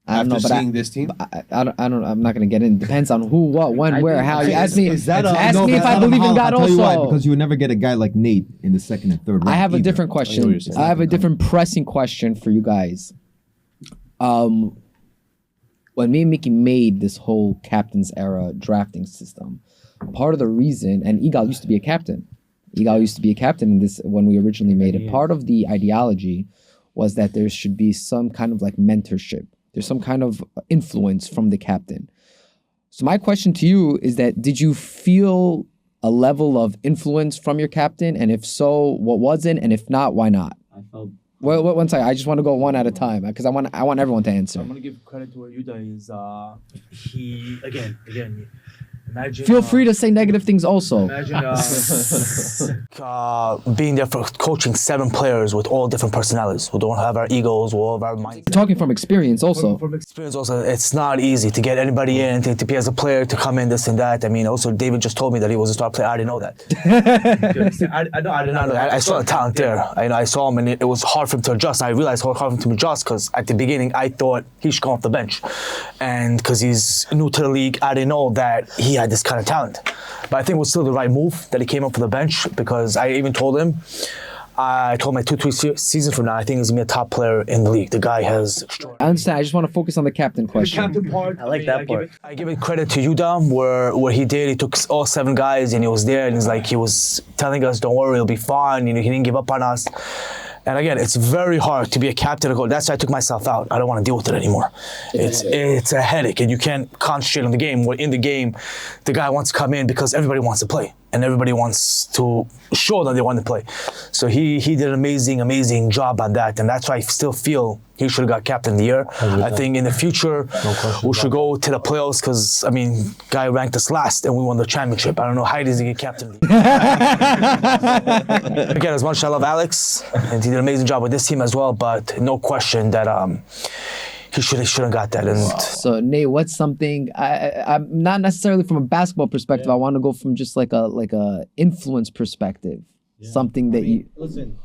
After seeing this team, I don't. I'm not gonna get in. Depends on who, what, when, where, how. You ask me. Is ask me if I believe in God. Also, why, because you would never get a guy like Nate in the 2nd and 3rd round. I have a different question. I have a different pressing question for you guys. When me and Mickey made this whole captain's era drafting system, part of the reason, and Igal used to be a captain. Igal used to be a captain in this when we originally made it. Part of the ideology was that there should be some kind of mentorship. There's some kind of influence from the captain. So my question to you is that, did you feel a level of influence from your captain? And if so, what was it? And if not, why not? I felt... Well, one second. I just want to go one at a time because I want everyone to answer. I'm going to give credit to Yuda is he, again, imagine... Feel free to say negative things also. Imagine... being there for coaching 7 players with all different personalities. We don't have our egos, we all have our minds. Talking from experience also. From experience also, it's not easy to get anybody in, to be as a player, to come in, this and that. Also David just told me that he was a star player. I didn't know that. I did not know that. I saw the talent there. I saw him and it was hard for him to adjust. I realized how hard for him to adjust because at the beginning I thought he should come off the bench. And because he's new to the league, I didn't know that he had this kind of talent. But I think it was still the right move that he came up for the bench because I even told him, I told him 2-3 seasons from now, I think he's going to be a top player in the league. The guy has... I understand. I just want to focus on the captain question. The captain part. I like that part. I give it credit to Yuda where he did. He took all 7 guys and he was there and he was telling us, don't worry, it'll be fine. He didn't give up on us. And again, it's very hard to be a captain and go, that's why I took myself out. I don't want to deal with it anymore. It's a headache and you can't concentrate on the game. Where in the game, the guy wants to come in because everybody wants to play. and everybody wants to show that they want to play. So he did an amazing job on that, and that's why I still feel he should have got captain of the year. I think in the future we should go to the playoffs because I mean, guy ranked us last and we won the championship. I don't know how does he get captain of the year. Again, as much as I love Alex, and he did an amazing job with this team as well, but no question that he should have got that. And so Nate, what's something I'm not necessarily from a basketball perspective. I want to go from just like a influence perspective. Something that listen.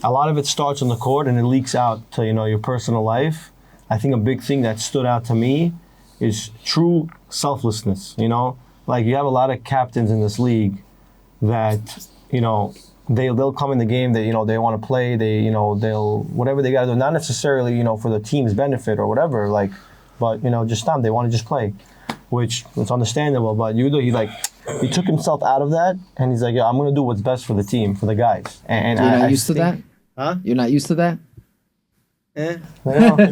A lot of it starts on the court and it leaks out to your personal life. I think a big thing that stood out to me is true selflessness. Like you have a lot of captains in this league that they'll come in the game that they want to play. They'll whatever they got to do, not necessarily for the team's benefit or whatever. Like, but just them. They want to just play, which is understandable. But he took himself out of that, and he's like, I'm gonna do what's best for the team, for the guys. And you're not used to that, huh? You're not used to that. Whatever.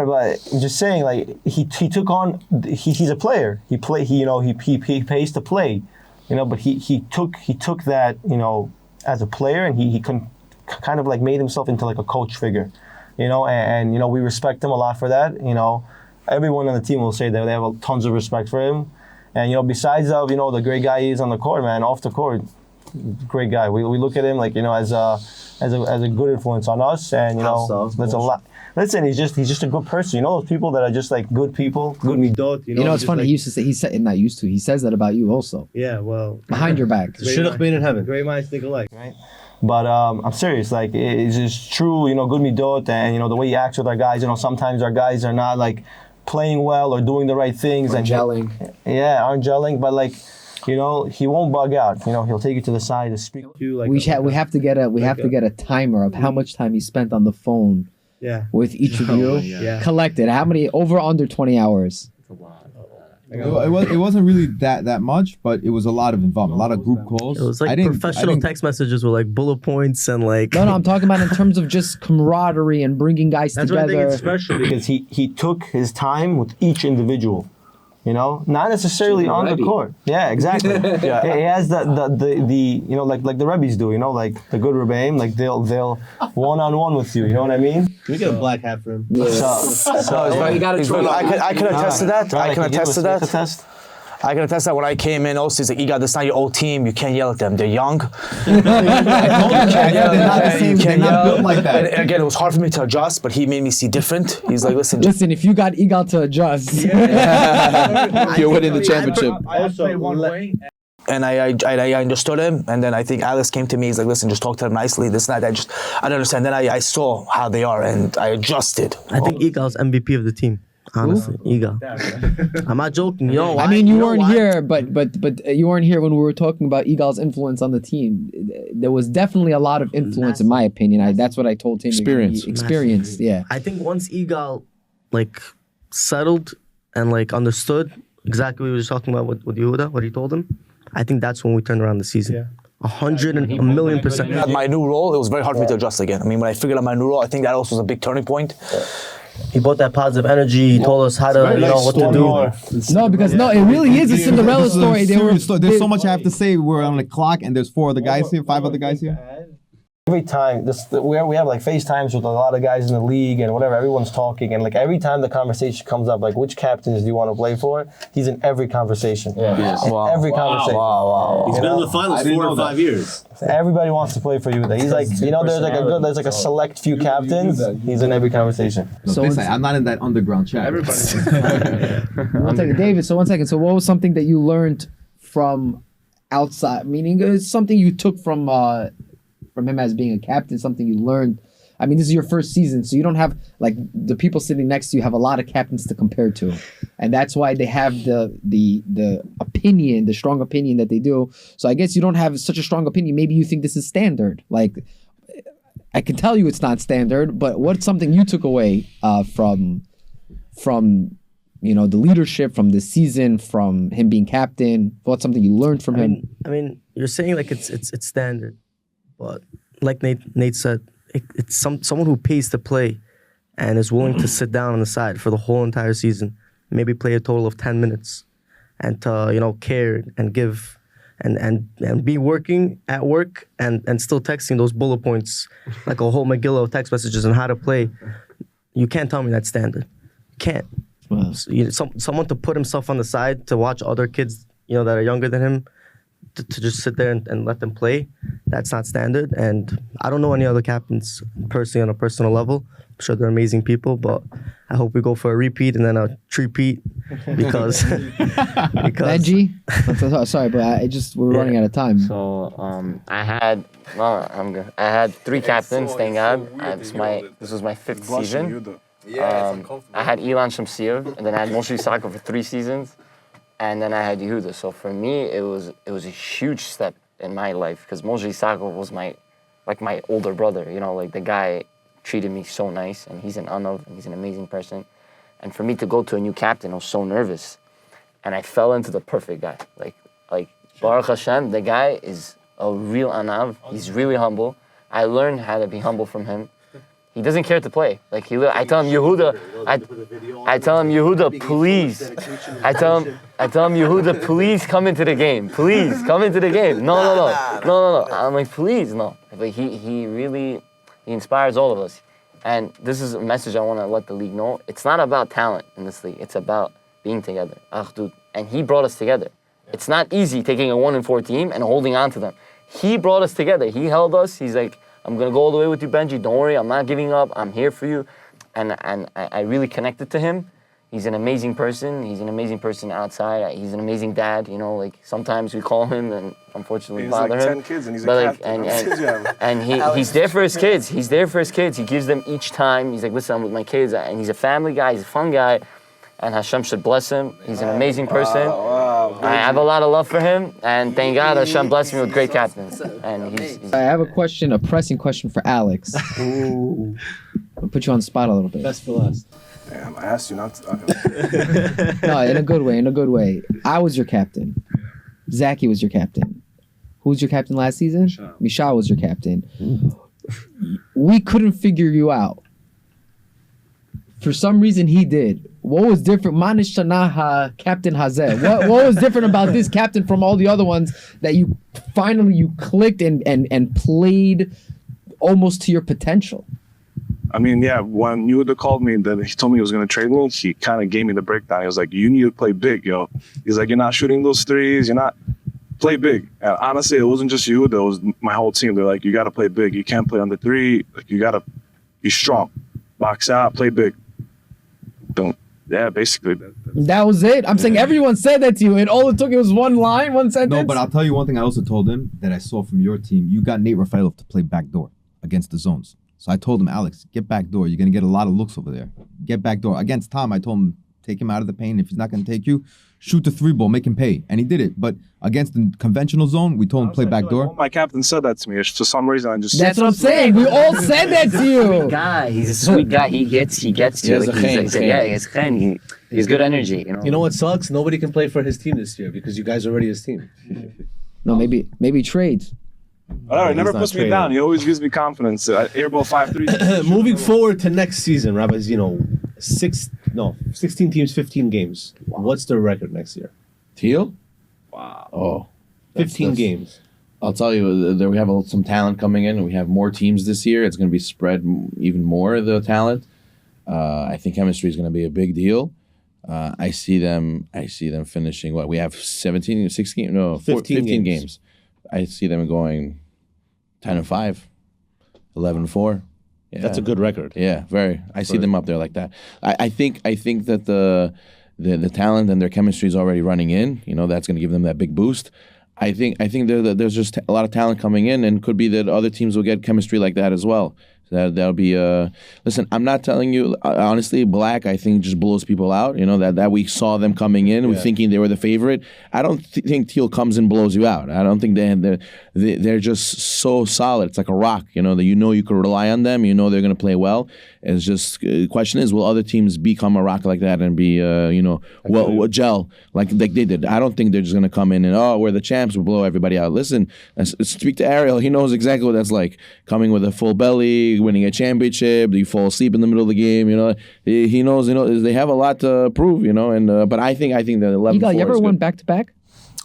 But I'm just saying, like he took on. He's a player. He pays to play. But he took that as a player, and he kind of like made himself into like a coach figure, and we respect him a lot for that. Everyone on the team will say that they have tons of respect for him, and besides the great guy he is on the court, man, off the court, great guy. We look at him like as a good influence on us, and there's a lot. Listen, he's just a good person. Those people that are just like good people, good midot. It's funny. He used to say he says that about you also. Yeah, well, behind your back. Shidduch made in heaven. Great minds think alike, right? But I'm serious. Like it's just true. Good midot, and the way he acts with our guys. Sometimes our guys are not like playing well or doing the right things aren't gelling. Aren't gelling. But like. He won't bug out. He'll take you to the side to speak to you. Like we have to get a timer of how much time he spent on the phone. With each of you, collected. How many? Over under 20 hours. It's a lot. It wasn't really that much, but it was a lot of involvement, a lot of group calls. It was like professional text messages with like bullet points and like. No, I'm talking about in terms of just camaraderie and bringing guys together. That's what I think it's special because he took his time with each individual. Not necessarily on the court. Yeah, exactly. He has the like the Rebbe's do. Like the good Rebbeim, like they'll one-on-one with you. You know what I mean? Can we get a black hat for him? Yeah. You got I can attest to that. I can attest to that. I can attest that when I came in, also, he's like, Igal, that's not your old team. You can't yell at them. They're young. I told you, they're not the same. They're not built like that. And again, it was hard for me to adjust, but he made me see different. He's like, listen, if you got Igal to adjust, you're winning the championship. I played one way. And I understood him, and then I think Alex came to me. He's like, "Listen, just talk to them nicely. This and that." I don't understand. Then I saw how they are, and I adjusted. I think Igal's MVP of the team. Honestly, Igal. I'm not joking. I mean, you weren't here, but you weren't here when we were talking about Igal's influence on the team. There was definitely a lot of influence, in my opinion. That's what I told him. Experience. Yeah. I think once Igal like settled and like understood exactly what he was talking about with Yehuda, what he told him, I think that's when we turned around the season. Yeah. 100,000,000%. At my new role, it was very hard for me to adjust again. I mean, when I figured out my new role, I think that also was a big turning point. He brought that positive energy. He told us how to, what to do. No, because it really is a Cinderella story. There's so much I have to say. We're on the clock, and there's 5 other guys here. Every time we have like FaceTimes with a lot of guys in the league and whatever, everyone's talking, and like every time the conversation comes up, like which captains do you want to play for? He's in every conversation. Every conversation. Wow. He's been in the finals 4 or 5 years. Everybody wants to play for you. He's like, there's like a select few captains. He's in every conversation. So I'm not in that underground chat. Everybody. One second, David. So 1 second. So what was something that you learned from outside? Meaning, it's something you took from him as being a captain, something you learned. I mean, this is your first season, so you don't have, like, the people sitting next to you have a lot of captains to compare to. And that's why they have the opinion, the strong opinion that they do. So I guess you don't have such a strong opinion. Maybe you think this is standard. Like, I can tell you it's not standard, but what's something you took away from the leadership, from the season, from him being captain? What's something you learned from him? I mean, you're saying like it's standard. But like Nate said, it's someone who pays to play and is willing to sit down on the side for the whole entire season, maybe play a total of 10 minutes, and to care and give and be working at work and still texting those bullet points like a whole McGill of text messages on how to play. You can't tell me that's standard. You can't. Wow. So, someone to put himself on the side to watch other kids, that are younger than him, to just sit there and let them play, that's not standard. And I don't know any other captains personally on a personal level. I'm sure they're amazing people, but I hope we go for a repeat and then a trepeat because Benji, sorry, but we're running out of time. So I had 3 captains. Thank God. This was my 5th season. I had Ilan Shamsir, and then I had Moshe Sakov for 3 seasons, and then I had Yehuda. So for me, it was a huge step in my life because Moshe Sakov was my older brother. The guy treated me so nice, and he's an Anav, and he's an amazing person. And for me to go to a new captain, I was so nervous, and I fell into the perfect guy. Like Baruch Hashem, the guy is a real Anav. He's really humble. I learned how to be humble from him. He doesn't care to play. I tell him, Yehuda, I tell him, Yehuda, please. I tell him, Yehuda, please come into the game. Please come into the game. No. I'm like, please, no. But he inspires all of us. And this is a message I want to let the league know. It's not about talent in this league. It's about being together. And he brought us together. It's not easy taking a 1-4 team and holding on to them. He brought us together. He held us. He's like, I'm going to go all the way with you, Benji. Don't worry. I'm not giving up. I'm here for you. And I really connected to him. He's an amazing person. He's an amazing person outside. He's an amazing dad. Sometimes we call him and unfortunately bother him. He's 10 kids and he's a captain. And he's there for his kids. He gives them each time. He's like, listen, I'm with my kids. And he's a family guy. He's a fun guy. And Hashem should bless him. He's an amazing person. I have a lot of love for him. And thank God Hashem blessed me with great captains. And I have a pressing question for Alex. I'll put you on the spot a little bit. Best for last. Damn, I asked you not to. No, in a good way. I was your captain. Zachy was your captain. Who was your captain last season? Mishal was your captain. We couldn't figure you out. For some reason, he did. What was different? Manish Shanaha, Captain Hazeh. What was different about this captain from all the other ones that you finally clicked and played almost to your potential? I mean, yeah, when Yehuda called me, then he told me he was going to trade me, he kind of gave me the breakdown. He was like, you need to play big, yo. He's like, you're not shooting those threes. You're not. Play big. And honestly, it wasn't just Yehuda. It was my whole team. They're like, you got to play big. You can't play on the 3. You got to be strong. Box out, play big. Basically. That was it. I'm saying everyone said that to you, and all it took was one line, one sentence. No, but I'll tell you one thing I also told him that I saw from your team. You got Nate Rafaelov to play backdoor against the zones. So I told him, Alex, get backdoor. You're going to get a lot of looks over there. Get backdoor. Against Tom, I told him, take him out of the paint. If he's not going to take you, shoot the 3-ball, make him pay. And he did it. But against the conventional zone, we told him play backdoor. My captain said that to me. For some reason, I just... That's what I'm saying. We all said that to you. He's a sweet guy. He gets you. He's good energy. You know what sucks? Nobody can play for his team this year because you guys are already his team. No, maybe trades. All right, never puts me down. He always gives me confidence. Airball 5-3. Moving forward to next season, Rabbis, 16 teams, 15 games. Wow. What's the record next year? Teal? Wow. Oh. 15 games. I'll tell you, we have some talent coming in. We have more teams this year. It's going to be spread even more, the talent. I think chemistry is going to be a big deal. I see them finishing, what, we have 15 games. I see them going 10-5, 11-4. Yeah. That's a good record. Yeah, very. I see them up there like that. I think that the talent and their chemistry is already running in. That's going to give them that big boost. I think there's just a lot of talent coming in, and could be that other teams will get chemistry like that as well. That'll be listen, I'm not telling you honestly, Black I think just blows people out. That we saw them coming in, we're thinking they were the favorite. I don't think Teal comes and blows you out. I don't think they're just so solid. It's like a rock, that you can rely on them. They're going to play well. It's just the question is, will other teams become a rock like that and be gel like they did? I don't think they're just going to come in and we're the champs, we'll blow everybody out. Listen, speak to Ariel. He knows exactly what that's like. Coming with a full belly, winning a championship, you fall asleep in the middle of the game. He knows. They have a lot to prove. But I think that 11. You ever won back to back?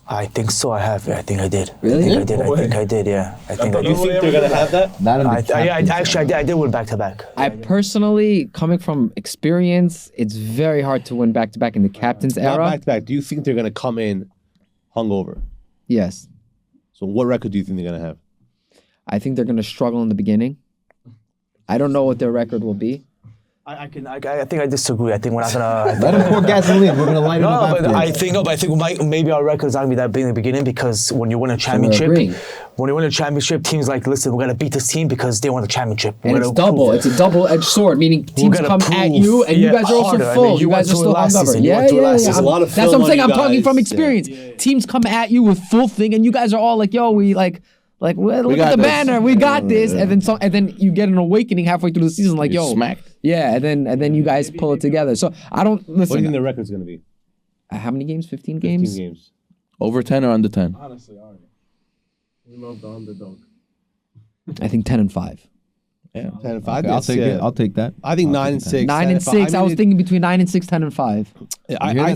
I think so. I have. I think I did. Really? I think I did. Yeah. I think I You did. think they're gonna have that? Not in the I did win back to back. I personally, coming from experience, it's very hard to win back to back in the captain's Not era. back to back. Do you think they're gonna come in hungover? Yes. So what record do you think they're gonna have? I think they're going to struggle in the beginning. I don't know what their record will be. I think I disagree. I think we're not gonna. Let him pour gasoline. We're gonna light it up but afterwards. I think maybe our record's not gonna be that big in the beginning because when you win a championship, agreeing. teams like, listen, we're gonna beat this team because they won the championship. And it's double. It's a double-edged sword, meaning teams gonna come at prove, you, and you guys are also harder. I full. mean, you guys are still hungover. Yeah. There's a lot of That's film what I'm on saying. you I'm talking from guys. experience. Teams come at you with full thing, and you guys are all like, "Yo, we like." Well, look got at the this. banner. We got this, and then you get an awakening halfway through the season, like, You're yo, smacked. yeah, and then you guys pull it together. So I don't What do you think listen. their record's gonna be? How many games? 15 15 games. games. Over 10 or under 10? Honestly, Ari, we love the underdog. I think 10-5. Yeah. 10-5. Okay, I'll take it. I'll take that. I think 9-6. 9-6. I was thinking between 9-6, 10-5.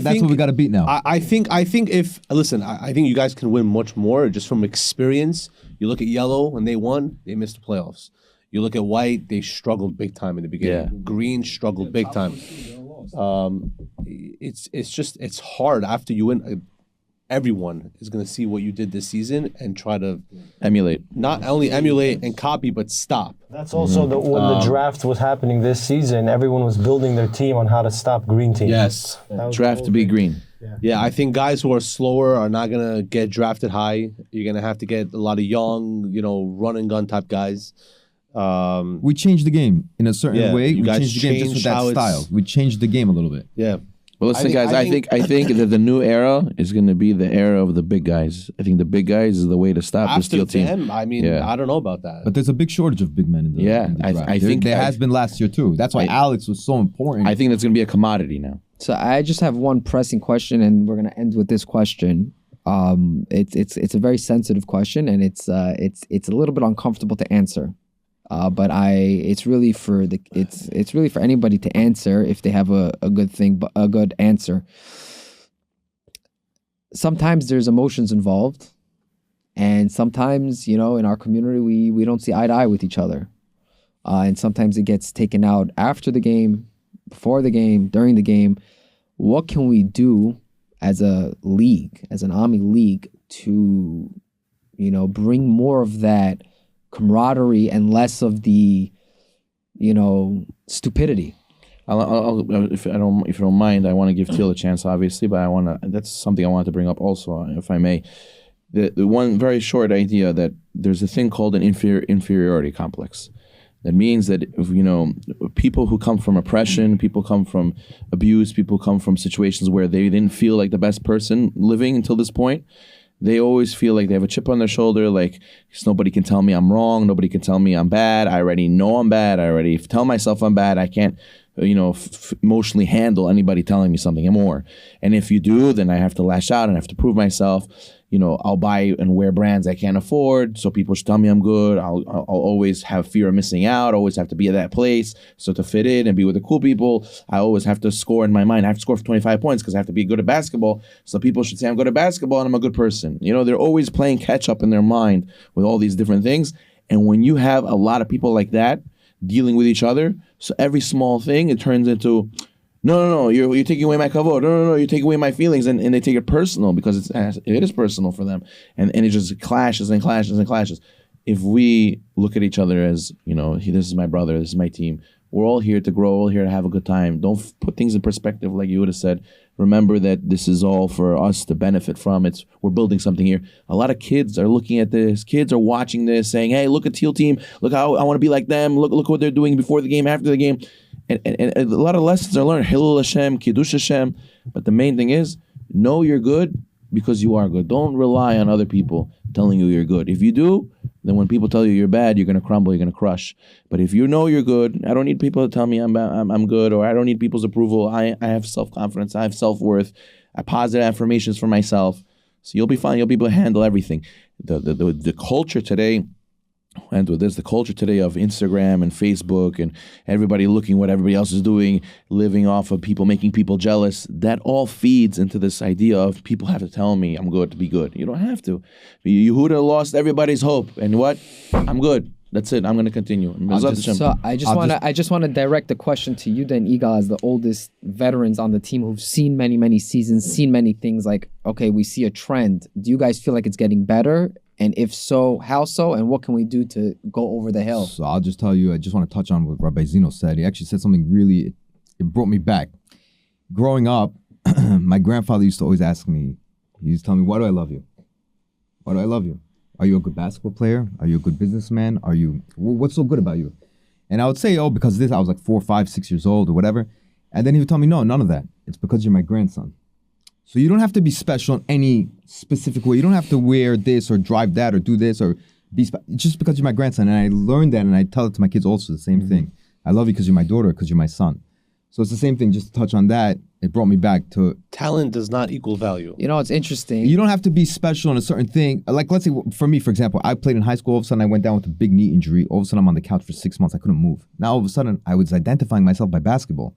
That's what we got to beat now. I think if listen, I think you guys can win much more just from experience. You look at Yellow when they won, they missed the playoffs. You look at White, they struggled big time in the beginning. Yeah. Green struggled big time. It's hard after you win. Everyone is going to see what you did this season and try to Emulate. not only emulate and copy, but stop. That's also when the draft was happening this season. Everyone was building their team on how to stop green team. Yes. That was the Draft whole to be thing. green. Yeah, I think guys who are slower are not going to get drafted high. You're going to have to get a lot of young, run and gun type guys. We changed the game in a certain way. you We guys changed the game just with changed how that it's- style. We changed the game a little bit. Yeah. Well, listen, guys. I I think that the new era is going to be the era of the big guys. I think the big guys is the way to stop the After Steel team. them, I mean, Yeah. I don't know about that. But there's a big shortage of big men in the Yeah, in the I draft. think- there has been last year too. That's why Alex was so important. I think that's going to be a commodity now. So I just have one pressing question, and we're gonna end with this question. It's a very sensitive question, and it's a little bit uncomfortable to answer. But it's really for anybody to answer if they have a good thing, but a good answer. Sometimes there's emotions involved, and sometimes in our community we don't see eye to eye with each other, and sometimes it gets taken out after the game, before the game, during the game. What can we do as a league, as an Army league, to bring more of that camaraderie and less of the stupidity? If you don't mind, I want to give Teal a chance, obviously, but that's something I wanted to bring up also, if I may. The one very short idea that there's a thing called an inferiority complex. That means that people who come from oppression, people come from abuse, people come from situations where they didn't feel like the best person living until this point. They always feel like they have a chip on their shoulder, like nobody can tell me I'm wrong, nobody can tell me I'm bad. I already know I'm bad. I already tell myself I'm bad. I can't, emotionally handle anybody telling me something more. And if you do, then I have to lash out and I have to prove myself. I'll buy and wear brands I can't afford, so people should tell me I'm good. I'll always have fear of missing out. Always have to be at that place, so to fit in and be with the cool people, I always have to score in my mind. I have to score for 25 points because I have to be good at basketball, so people should say I'm good at basketball and I'm a good person. They're always playing catch up in their mind with all these different things. And when you have a lot of people like that dealing with each other, so every small thing, it turns into, no, you're taking away my kavod. No, you're taking away my feelings, and they take it personal because it is personal for them, and it just clashes and clashes and clashes. If we look at each other as, this is my brother, this is my team, we're all here to grow, all here to have a good time. Don't put things in perspective like you would have said. Remember that this is all for us to benefit from. We're building something here. A lot of kids are looking at this. Kids are watching this, saying, "Hey, look at Teal team. Look how I want to be like them. Look what they're doing before the game, after the game." And a lot of lessons are learned. Hilul Hashem, Kiddush Hashem. But the main thing is, know you're good because you are good. Don't rely on other people telling you you're good. If you do, then when people tell you you're bad, you're going to crumble, you're going to crush. But if you know you're good, I don't need people to tell me I'm good, or I don't need people's approval. I have self-confidence. I have self-worth. I positive affirmations for myself. So you'll be fine. You'll be able to handle everything. The culture today end with this, the culture today of Instagram and Facebook and everybody looking what everybody else is doing, living off of people, making people jealous, that all feeds into this idea of people have to tell me I'm good to be good. You don't have to. Yehuda lost everybody's hope. And what? I'm good. That's it. I'm going to continue. I just want to direct the question to you then, Igal, as the oldest veterans on the team who've seen many seasons, seen many things. Like, okay, we see a trend. Do you guys feel like it's getting better? And if so, how so? And what can we do to go over the hill? So I'll just tell you, I just want to touch on what Rabbi Zeno said. He actually said something really, it brought me back. Growing up, my grandfather used to always ask me, he used to tell me, why do I love you? Why do I love you? Are you a good basketball player? Are you a good businessman? What's so good about you? And I would say, oh, because of this, I was like 4, 5, 6 years old or whatever. And then he would tell me, no, none of that. It's because you're my grandson. So you don't have to be special in any specific way. You don't have to wear this or drive that or do this or be just because you're my grandson. And I learned that, and I tell it to my kids also the same thing. I love you because you're my daughter, because you're my son. So it's the same thing. Just to touch on that, it brought me back to talent does not equal value. You know, it's interesting. You don't have to be special in a certain thing. Like, let's say for me, for example, I played in high school. All of a sudden, I went down with a big knee injury. All of a sudden, I'm on the couch for 6 months. I couldn't move. Now, all of a sudden, I was identifying myself by basketball.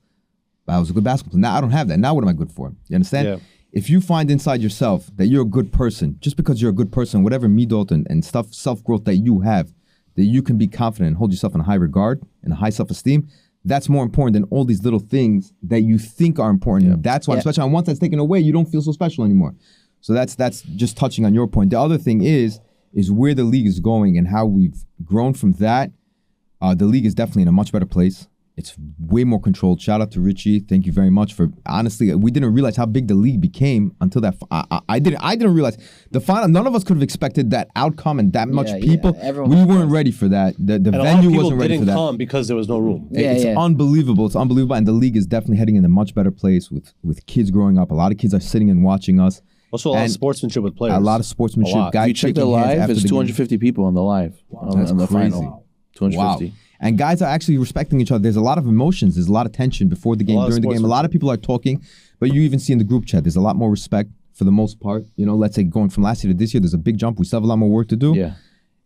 But I was a good basketball player. Now I don't have that. Now what am I good for? You understand? Yeah. If you find inside yourself that you're a good person, just because you're a good person, whatever midot and stuff, self-growth that you have, that you can be confident and hold yourself in a high regard and a high self-esteem, that's more important than all these little things that you think are important. Yeah. That's why, especially once that's taken away, you don't feel so special anymore. So that's just touching on your point. The other thing is where the league is going and how we've grown from that. The league is definitely in a much better place. It's way more controlled. Shout out to Richie. Thank you very much for, honestly, we didn't realize how big the league became until that. I didn't realize the final. None of us could have expected that outcome and that much people. We weren't ready for that. The venue wasn't ready for that. Come because there was no room. It's unbelievable. It's unbelievable. And the league is definitely heading in a much better place with kids growing up. A lot of kids are sitting and watching us. Also, a lot of sportsmanship with players. A lot of sportsmanship. Guys, you check the live, there's 250 people on the live. That's on the crazy. Final. 250. Wow. And guys are actually respecting each other. There's a lot of emotions. There's a lot of tension before the game, during the game. A lot of people are talking, but you even see in the group chat, there's a lot more respect for the most part. You know, let's say going from last year to this year, there's a big jump. We still have a lot more work to do. Yeah.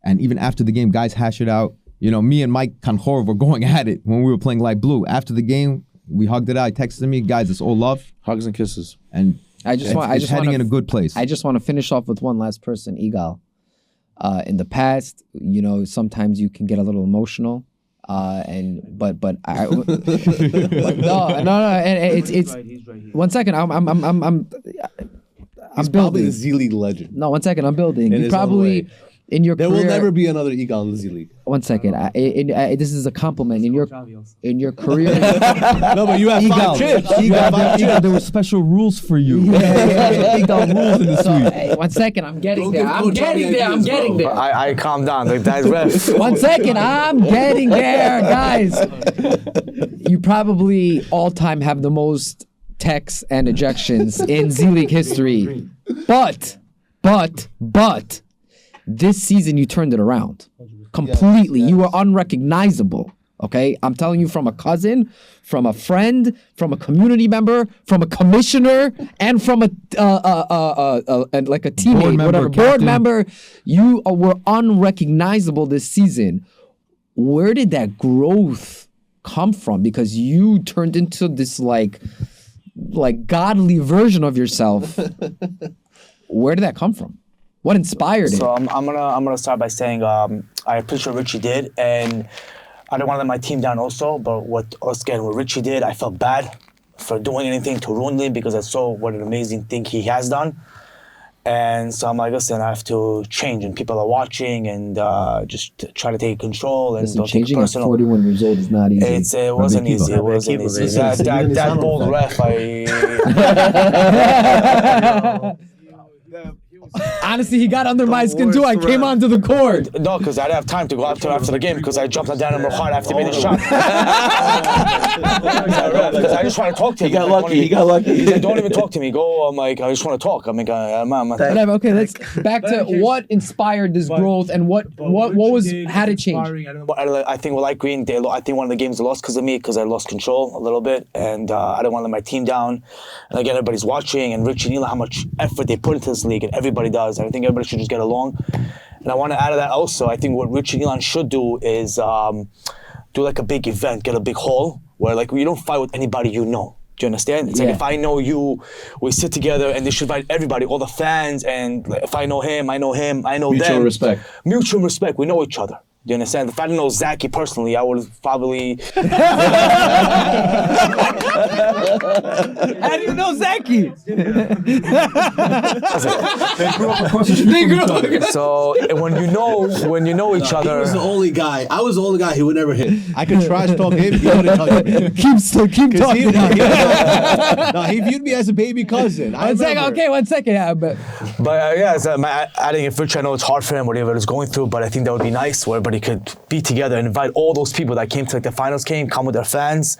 And even after the game, guys hash it out. You know, me and Mike Kanchorov were going at it when we were playing Light Blue. After the game, we hugged it out. He texted me, guys, it's all love. Hugs and kisses. And it's heading in a good place. I just want to finish off with one last person, Igal. In the past, you know, sometimes you can get a little emotional. But no, and it's He's right here. 1 second. He's probably the Z League legend. No, 1 second. I'm building. In You his probably own way. in your There career. will never be another Eagle in the Z League. 1 second. This is a compliment. In your career. No, but you have 5 chips. You have 5 chips. There were special rules for you. Eagle rules in the suite. Hey, 1 second. I'm getting there. I'm getting there. I calm down. Like that's ref. 1 second. I'm getting there, guys. You probably all time have the most texts and ejections in Z League history. But this season you turned it around completely. You were unrecognizable. Okay, I'm telling you, from a cousin, from a friend, from a community member, from a commissioner, and from a like a teammate, board member. You were unrecognizable this season. Where did that growth come from? Because you turned into this like godly version of yourself. Where did that come from? What inspired it? So I'm gonna start by saying I appreciate what Richie did, and I don't want to let my team down also. But what Richie did, I felt bad for doing anything to ruin it because I saw what an amazing thing he has done. And so I'm like, listen, I have to change, and people are watching, and just try to take control and don't take it changing at personal. 41 years old is not easy. It wasn't easy. It wasn't easy. That bold ref, Honestly, he got under my skin too. I came onto the court. No, because I didn't have time to go after the game because I jumped on Dan and hard after he made the shot. Because I just want to talk to him. He got lucky. He said, don't even talk to me. Go. I'm like, I just want to talk. I'm like, Whatever. Okay, let's back to what inspired this growth and what had it change. I think with Light Green, I think one of the games they lost because of me because I lost control a little bit, and I didn't want to let my team down. And again, everybody's watching, and Richie and Neil, how much effort they put into this league, and everybody does. And I think everybody should just get along. And I want to add to that also, I think what Rich and Elon should do is do like a big event, get a big hall where like you don't fight with anybody you know. Do you understand? It's like if I know you, we sit together and they should invite everybody, all the fans, and if I know him, I know him, I know them. Mutual respect. Mutual respect. We know each other. Do you understand? If I didn't know Zachy personally, I would have probably... How do you know Zachy? They grew up across the street from each other. So and when you know each other... He was the only guy. I was the only guy he would never hit. I could trash talk him. He wouldn't touch me. Keep talking. He viewed me as a baby cousin. One second. Yeah, but adding if Rich, I know it's hard for him, whatever he's going through, but I think that would be nice where everybody could be together and invite all those people that came to like the finals come with their fans,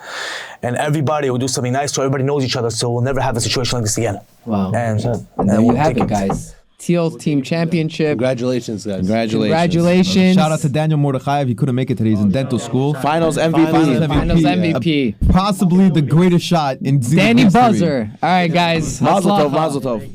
and everybody will do something nice so everybody knows each other, so we'll never have a situation like this again. Wow. And there you have it, guys. Teal's team championship. Congratulations, guys. Congratulations. Shout out to Daniel Mordechai. He couldn't make it today. He's in dental school. Finals MVP. Finals MVP. Possibly the greatest shot in Zenit Danny history. Buzzer. All right, guys. Mazel tov.